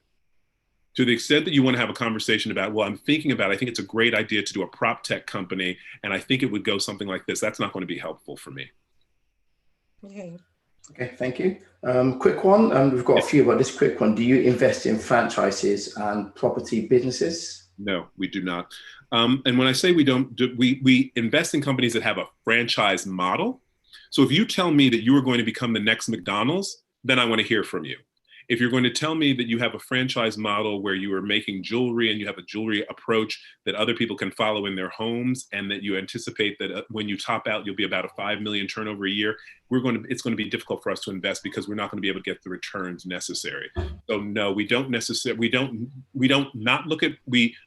To the extent that you want to have a conversation about, well, I think it's a great idea to do a prop tech company, and I think it would go something like this, that's not going to be helpful for me. Okay. Okay, thank you. Quick one, we've got a few, but this quick one. Do you invest in franchises and property businesses? No, we do not. And when I say we don't, we invest in companies that have a franchise model. So if you tell me that you are going to become the next McDonald's, then I want to hear from you. If you're going to tell me that you have a franchise model where you are making jewelry and you have a jewelry approach that other people can follow in their homes, and that you anticipate that when you top out, you'll be about a 5 million turnover a year, it's going to be difficult for us to invest, because we're not going to be able to get the returns necessary. So no, we don't necessarily,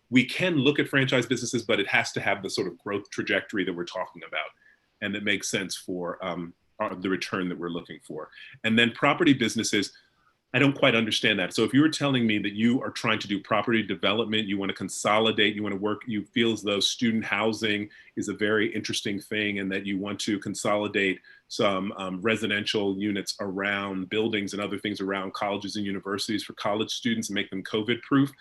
we can look at franchise businesses, but it has to have the sort of growth trajectory that we're talking about, and that makes sense for the return that we're looking for. And then property businesses, I don't quite understand that. So if you were telling me that you are trying to do property development, you want to consolidate, you want to work, you feel as though student housing is a very interesting thing, and that you want to consolidate some residential units around buildings and other things around colleges and universities for college students and make them COVID-proof,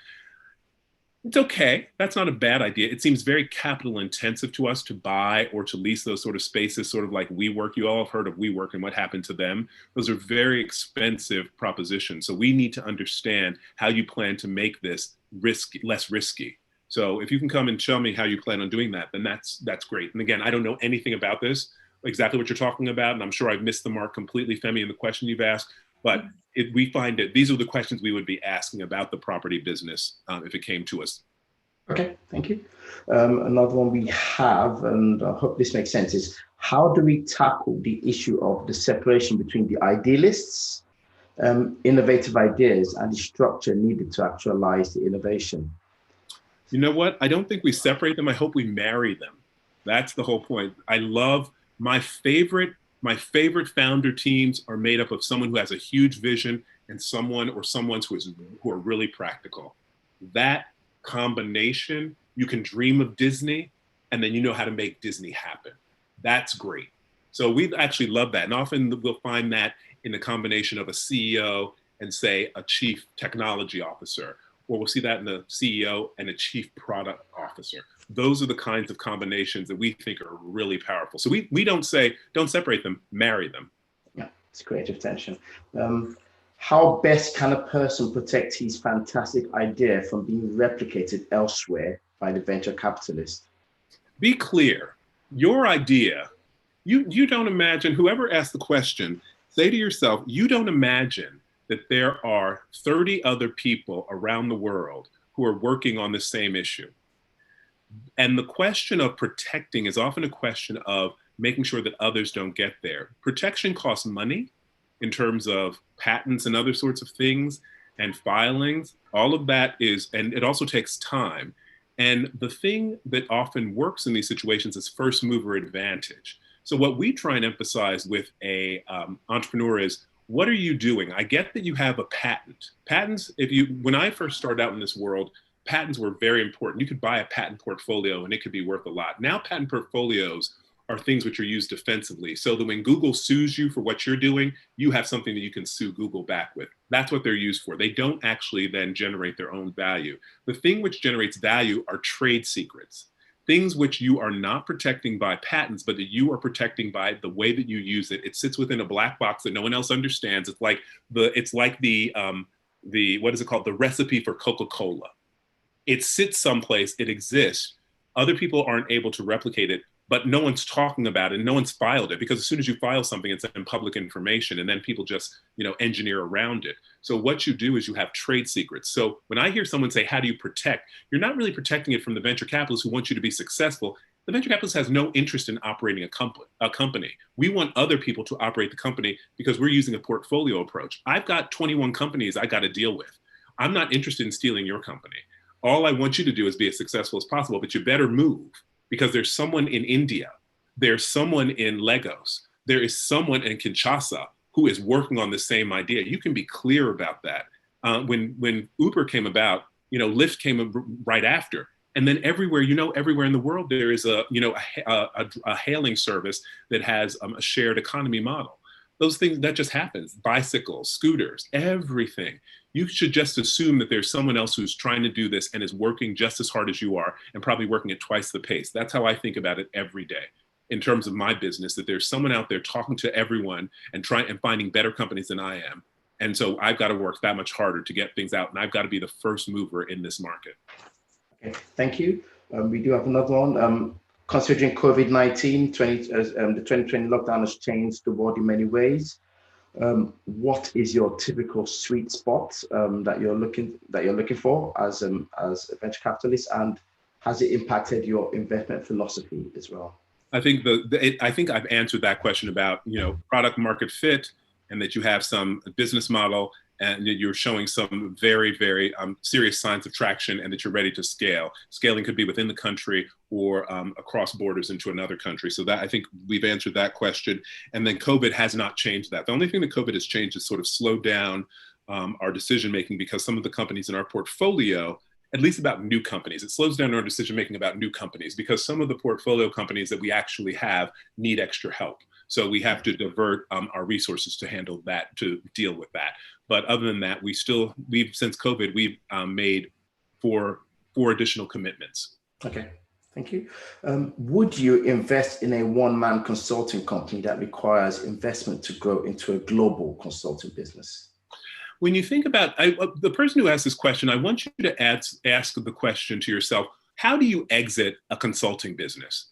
it's okay. That's not a bad idea. It seems very capital intensive to us to buy or to lease those sort of spaces, sort of like WeWork. You all have heard of WeWork and what happened to them. Those are very expensive propositions. So we need to understand how you plan to make this less risky. So if you can come and show me how you plan on doing that, then that's great. And again, I don't know anything about this, exactly what you're talking about. And I'm sure I've missed the mark completely, Femi, in the question you've asked. But we find that these are the questions we would be asking about the property business if it came to us. Okay, thank you. Another one we have, and I hope this makes sense, is how do we tackle the issue of the separation between the idealists, innovative ideas, and the structure needed to actualize the innovation? You know what? I don't think we separate them. I hope we marry them. That's the whole point. I love My favorite founder teams are made up of someone who has a huge vision and someone who are really practical. That combination, you can dream of Disney and then you know how to make Disney happen. That's great. So we actually love that. And often we'll find that in the combination of a CEO and say a chief technology officer, or we'll see that in the CEO and a chief product officer. Those are the kinds of combinations that we think are really powerful. So we don't say, don't separate them, marry them. Yeah, it's creative tension. How best can a person protect his fantastic idea from being replicated elsewhere by the venture capitalist? Be clear, your idea, you don't imagine, whoever asked the question, say to yourself, you don't imagine that there are 30 other people around the world who are working on the same issue. And the question of protecting is often a question of making sure that others don't get there. Protection costs money in terms of patents and other sorts of things and filings. All of that is, and it also takes time. And the thing that often works in these situations is first mover advantage. So what we try and emphasize with a entrepreneur is, what are you doing? I get that you have a patent. Patents, when I first started out in this world, patents were very important. You could buy a patent portfolio and it could be worth a lot. Now patent portfolios are things which are used defensively. So that when Google sues you for what you're doing, you have something that you can sue Google back with. That's what they're used for. They don't actually then generate their own value. The thing which generates value are trade secrets. Things which you are not protecting by patents, but that you are protecting by the way that you use it. It sits within a black box that no one else understands. It's like the what is it called? The recipe for Coca-Cola. It sits someplace, it exists. Other people aren't able to replicate it, but no one's talking about it and no one's filed it, because as soon as you file something, it's in public information and then people just, engineer around it. So what you do is you have trade secrets. So when I hear someone say, how do you protect? You're not really protecting it from the venture capitalists who want you to be successful. The venture capitalist has no interest in operating a company. We want other people to operate the company because we're using a portfolio approach. I've got 21 companies I got to deal with. I'm not interested in stealing your company. All I want you to do is be as successful as possible, but you better move, because there's someone in India, there's someone in Lagos, there is someone in Kinshasa who is working on the same idea. You can be clear about that. When Uber came about, Lyft came right after. And then everywhere in the world, there is a hailing service that has a shared economy model. Those things, that just happens. Bicycles, scooters, everything. You should just assume that there's someone else who's trying to do this and is working just as hard as you are and probably working at twice the pace. That's how I think about it every day in terms of my business, that there's someone out there talking to everyone and finding better companies than I am. And so I've got to work that much harder to get things out, and I've got to be the first mover in this market. Okay, thank you. We do have another one. Considering COVID-19, the 2020 lockdown has changed the world in many ways. What is your typical sweet spot that you're looking for as a venture capitalist, and has it impacted your investment philosophy as well? I think I think I've answered that question about product market fit, and that you have some business model, and that you're showing some very, very serious signs of traction, and that you're ready to scale. Scaling could be within the country or across borders into another country. So that, I think we've answered that question. And then COVID has not changed that. The only thing that COVID has changed is sort of slowed down our decision-making, because some of the companies in our portfolio, at least about new companies, it slows down our decision-making about new companies, because some of the portfolio companies that we actually have need extra help. So we have to divert our resources to handle that, to deal with that. But other than that, since COVID, we've made four additional commitments. Okay, thank you. Would you invest in a one-man consulting company that requires investment to grow into a global consulting business? When you think about the person who asked this question, I want you to ask the question to yourself: how do you exit a consulting business?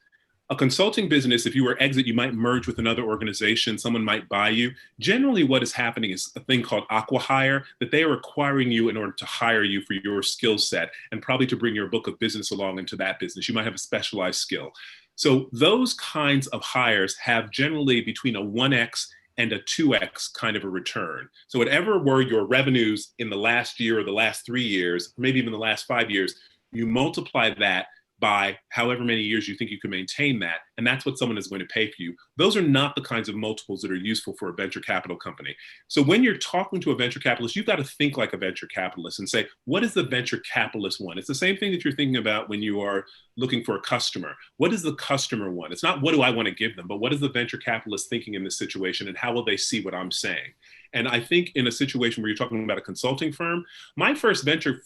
A consulting business, if you were exit, you might merge with another organization, someone might buy you. Generally, what is happening is a thing called acqui-hire, that they are acquiring you in order to hire you for your skill set, and probably to bring your book of business along into that business. You might have a specialized skill. So those kinds of hires have generally between a 1x and a 2x kind of a return. So whatever were your revenues in the last year or the last 3 years, or maybe even the last 5 years, you multiply that by however many years you think you can maintain that. And that's what someone is going to pay for you. Those are not the kinds of multiples that are useful for a venture capital company. So when you're talking to a venture capitalist, you've got to think like a venture capitalist and say, what does the venture capitalist want? It's the same thing that you're thinking about when you are looking for a customer. What does the customer want? It's not what do I want to give them, but what is the venture capitalist thinking in this situation, and how will they see what I'm saying? And I think in a situation where you're talking about a consulting firm, my first venture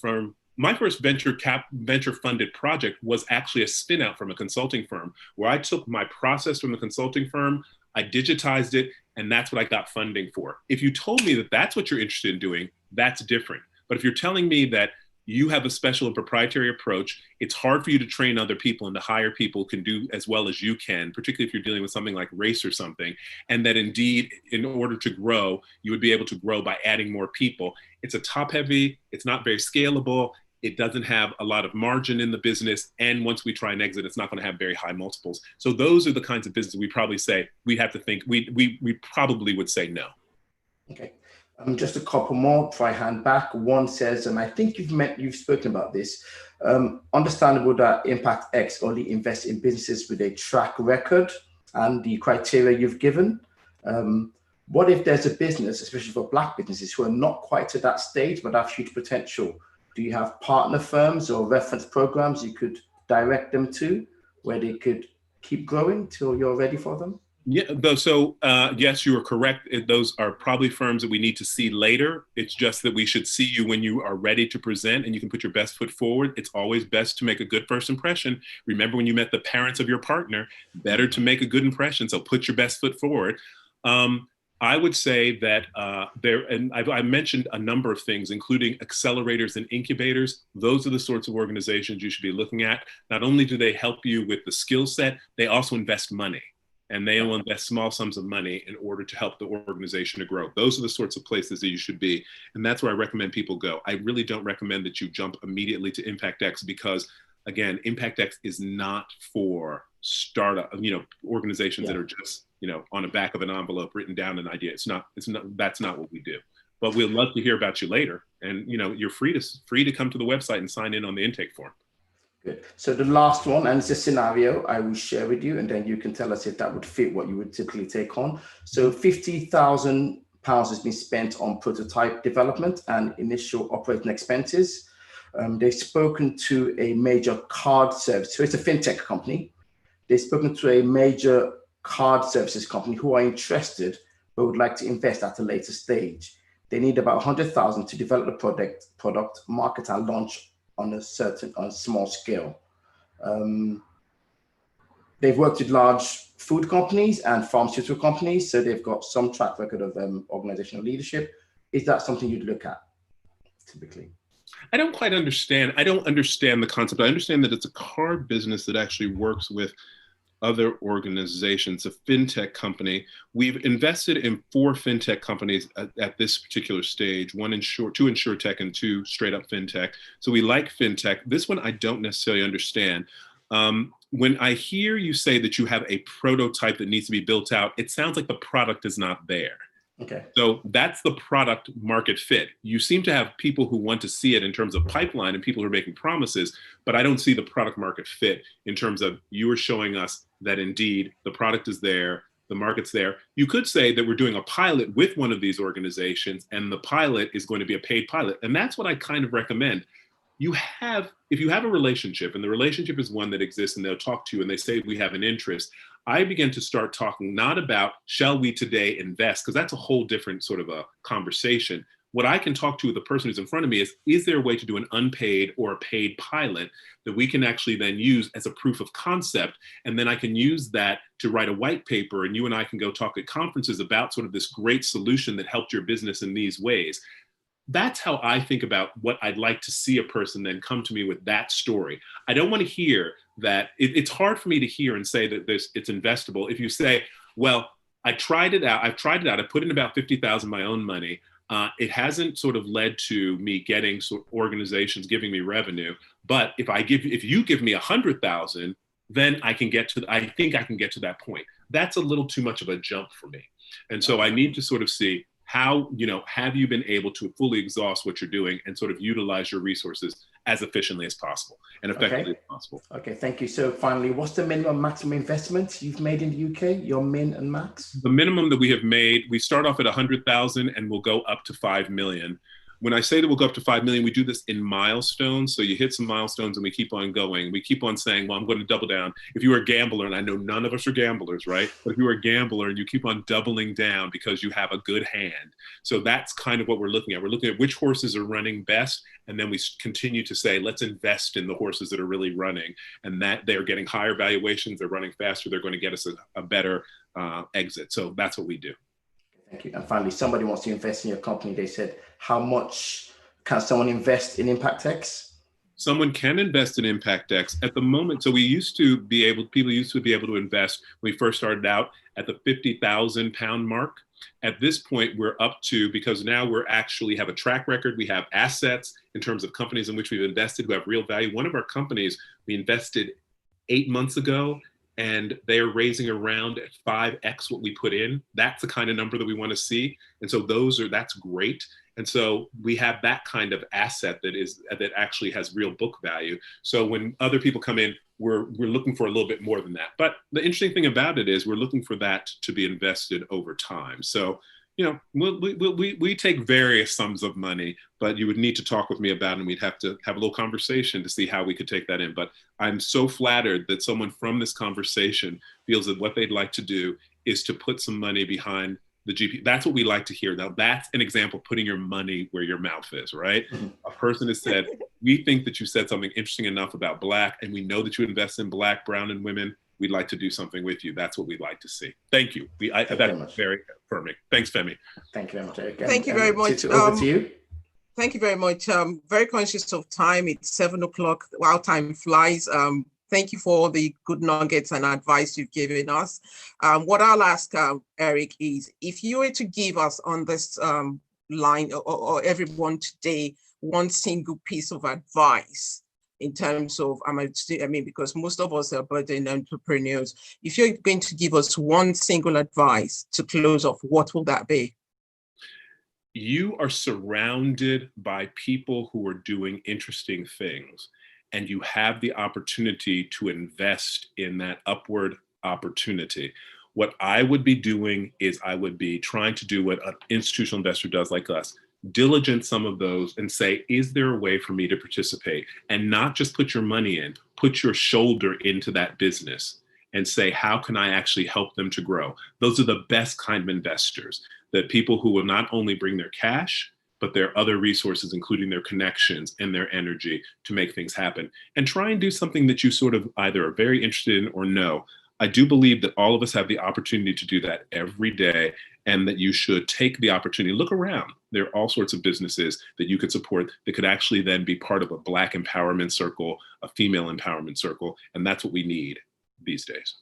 funded project was actually a spin out from a consulting firm, where I took my process from the consulting firm, I digitized it, and that's what I got funding for. If you told me that that's what you're interested in doing, that's different. But if you're telling me that you have a special and proprietary approach, it's hard for you to train other people and to hire people who can do as well as you can, particularly if you're dealing with something like race or something, and that indeed, in order to grow, you would be able to grow by adding more people. It's a top heavy, it's not very scalable, it doesn't have a lot of margin in the business, and once we try and exit, it's not going to have very high multiples. So those are the kinds of business we probably say, we'd have to think, we probably would say no. Okay. Just a couple more before I hand back. One says, and I think you've spoken about this, understandable that Impact X only invests in businesses with a track record and the criteria you've given. What if there's a business, especially for Black businesses, who are not quite to that stage, but have huge potential? Do you have partner firms or reference programs you could direct them to where they could keep growing till you're ready for them? Yeah, so yes, you are correct. Those are probably firms that we need to see later. It's just that we should see you when you are ready to present and you can put your best foot forward. It's always best to make a good first impression. Remember when you met the parents of your partner, better to make a good impression. So put your best foot forward. I would say that I mentioned a number of things, including accelerators and incubators. Those are the sorts of organizations you should be looking at. Not only do they help you with the skill set, they also invest money. And they will invest small sums of money in order to help the organization to grow. Those are the sorts of places that you should be. And that's where I recommend people go. I really don't recommend that you jump immediately to Impact X because, again, Impact X is not for startup, organizations that are just, on the back of an envelope written down an idea. That's not what we do. But we'd love to hear about you later. And, you're free to come to the website and sign in on the intake form. Good. So the last one, and it's a scenario I will share with you, and then you can tell us if that would fit what you would typically take on. So £50,000 has been spent on prototype development and initial operating expenses. They've spoken to a major card service. So it's a fintech company. They've spoken to a major card services company who are interested but would like to invest at a later stage. They need about 100,000 to develop the product, market, and launch on a small scale. They've worked with large food companies and pharmaceutical companies, so they've got some track record of organizational leadership. Is that something you'd look at typically? I don't quite understand. I don't understand the concept. I understand that it's a card business that actually works with other organizations, a fintech company. We've invested in 4 fintech companies at this particular stage, 2 insurtech and 2 straight up fintech. So we like fintech. This one I don't necessarily understand. When I hear you say that you have a prototype that needs to be built out, it sounds like the product is not there. Okay. So that's the product market fit. You seem to have people who want to see it in terms of pipeline and people who are making promises, but I don't see the product market fit in terms of you are showing us that indeed the product is there, the market's there. You could say that we're doing a pilot with one of these organizations and the pilot is going to be a paid pilot. And that's what I kind of recommend. If you have a relationship and the relationship is one that exists and they'll talk to you and they say we have an interest, I begin to start talking not about shall we today invest, because that's a whole different sort of a conversation. What I can talk to the person who's in front of me is there a way to do an unpaid or a paid pilot that we can actually then use as a proof of concept? And then I can use that to write a white paper and you and I can go talk at conferences about sort of this great solution that helped your business in these ways. That's how I think about what I'd like to see a person then come to me with that story. I don't want to hear that. It's hard for me to hear and say that it's investable. If you say, well, I tried it out. I put in about 50,000 my own money. It hasn't sort of led to me getting sort of organizations giving me revenue. But if you give me 100,000, then I think I can get to that point. That's a little too much of a jump for me. And so I need to sort of see how, have you been able to fully exhaust what you're doing and sort of utilize your resources as efficiently as possible and effectively as possible. Okay, thank you. So finally, what's the minimum maximum investment you've made in the UK, your min and max? The minimum that we have made, we start off at 100,000 and we'll go up to 5 million. When I say that we'll go up to 5 million, we do this in milestones. So you hit some milestones and we keep on going. We keep on saying, well, I'm going to double down. If you are a gambler, and I know none of us are gamblers, right? But if you are a gambler and you keep on doubling down because you have a good hand. So that's kind of what we're looking at. We're looking at which horses are running best. And then we continue to say, let's invest in the horses that are really running, and that they're getting higher valuations. They're running faster. They're going to get us a better exit. So that's what we do. Thank you. And finally, somebody wants to invest in your company. They said, how much can someone invest in ImpactX? Someone can invest in ImpactX at the moment. So people used to be able to invest when we first started out at the £50,000 mark. At this point, we're up to, because now we're actually have a track record. We have assets in terms of companies in which we've invested who have real value. One of our companies we invested 8 months ago, and they're raising around at 5x what we put in. That's the kind of number that we want to see. And so that's great. And so we have that kind of asset that actually has real book value. So when other people come in, we're looking for a little bit more than that. But the interesting thing about it is we're looking for that to be invested over time. So, you know, we take various sums of money, but you would need to talk with me about it, and we'd have to have a little conversation to see how we could take that in. But I'm so flattered that someone from this conversation feels that what they'd like to do is to put some money behind the GP. That's what we like to hear. Now, that's an example of putting your money where your mouth is, right? A person has said, we think that you said something interesting enough about Black, and we know that you invest in Black, brown, and women. We'd like to do something with you. That's what we'd like to see. Thank you. That's very affirming. Thanks, Femi. Thank you very much. Thank you very much. Over to you. Thank you very much. Very conscious of time. It's 7 o'clock. Wow, time flies. Thank you for all the good nuggets and advice you've given us. What I'll ask Eric is, if you were to give us on this line or everyone today one single piece of advice in terms of, because most of us are budding entrepreneurs. If you're going to give us one single advice to close off, what will that be? You are surrounded by people who are doing interesting things, and you have the opportunity to invest in that upward opportunity. What I would be doing is I would be trying to do what an institutional investor does like us, diligence some of those and say, is there a way for me to participate? And not just put your money in, put your shoulder into that business and say, how can I actually help them to grow? Those are the best kind of investors, that people who will not only bring their cash, but their other resources, including their connections and their energy to make things happen. And try and do something that you sort of either are very interested in or know. I do believe that all of us have the opportunity to do that every day, and that you should take the opportunity, look around. There are all sorts of businesses that you could support that could actually then be part of a Black empowerment circle, a female empowerment circle, and that's what we need these days.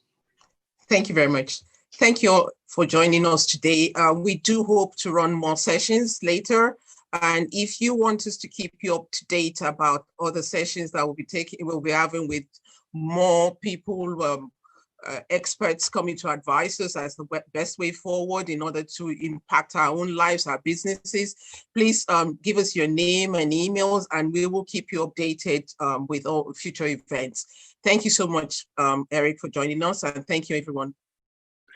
Thank you very much. Thank you all for joining us today. We do hope to run more sessions later. And if you want us to keep you up to date about other sessions that we'll be having with more people, experts coming to advise us as the best way forward in order to impact our own lives, our businesses, please give us your name and emails, and we will keep you updated with all future events. Thank you so much, Eric, for joining us, and thank you, everyone.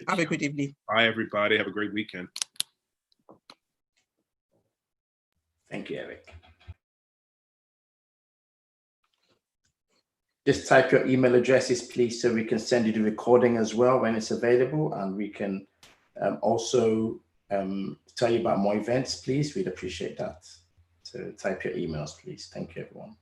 Have a good evening. Bye, everybody. Have a great weekend. Thank you, Eric. Just type your email addresses, please, so we can send you the recording as well when it's available, and we can also tell you about more events, please. We'd appreciate that. So type your emails, please. Thank you, everyone.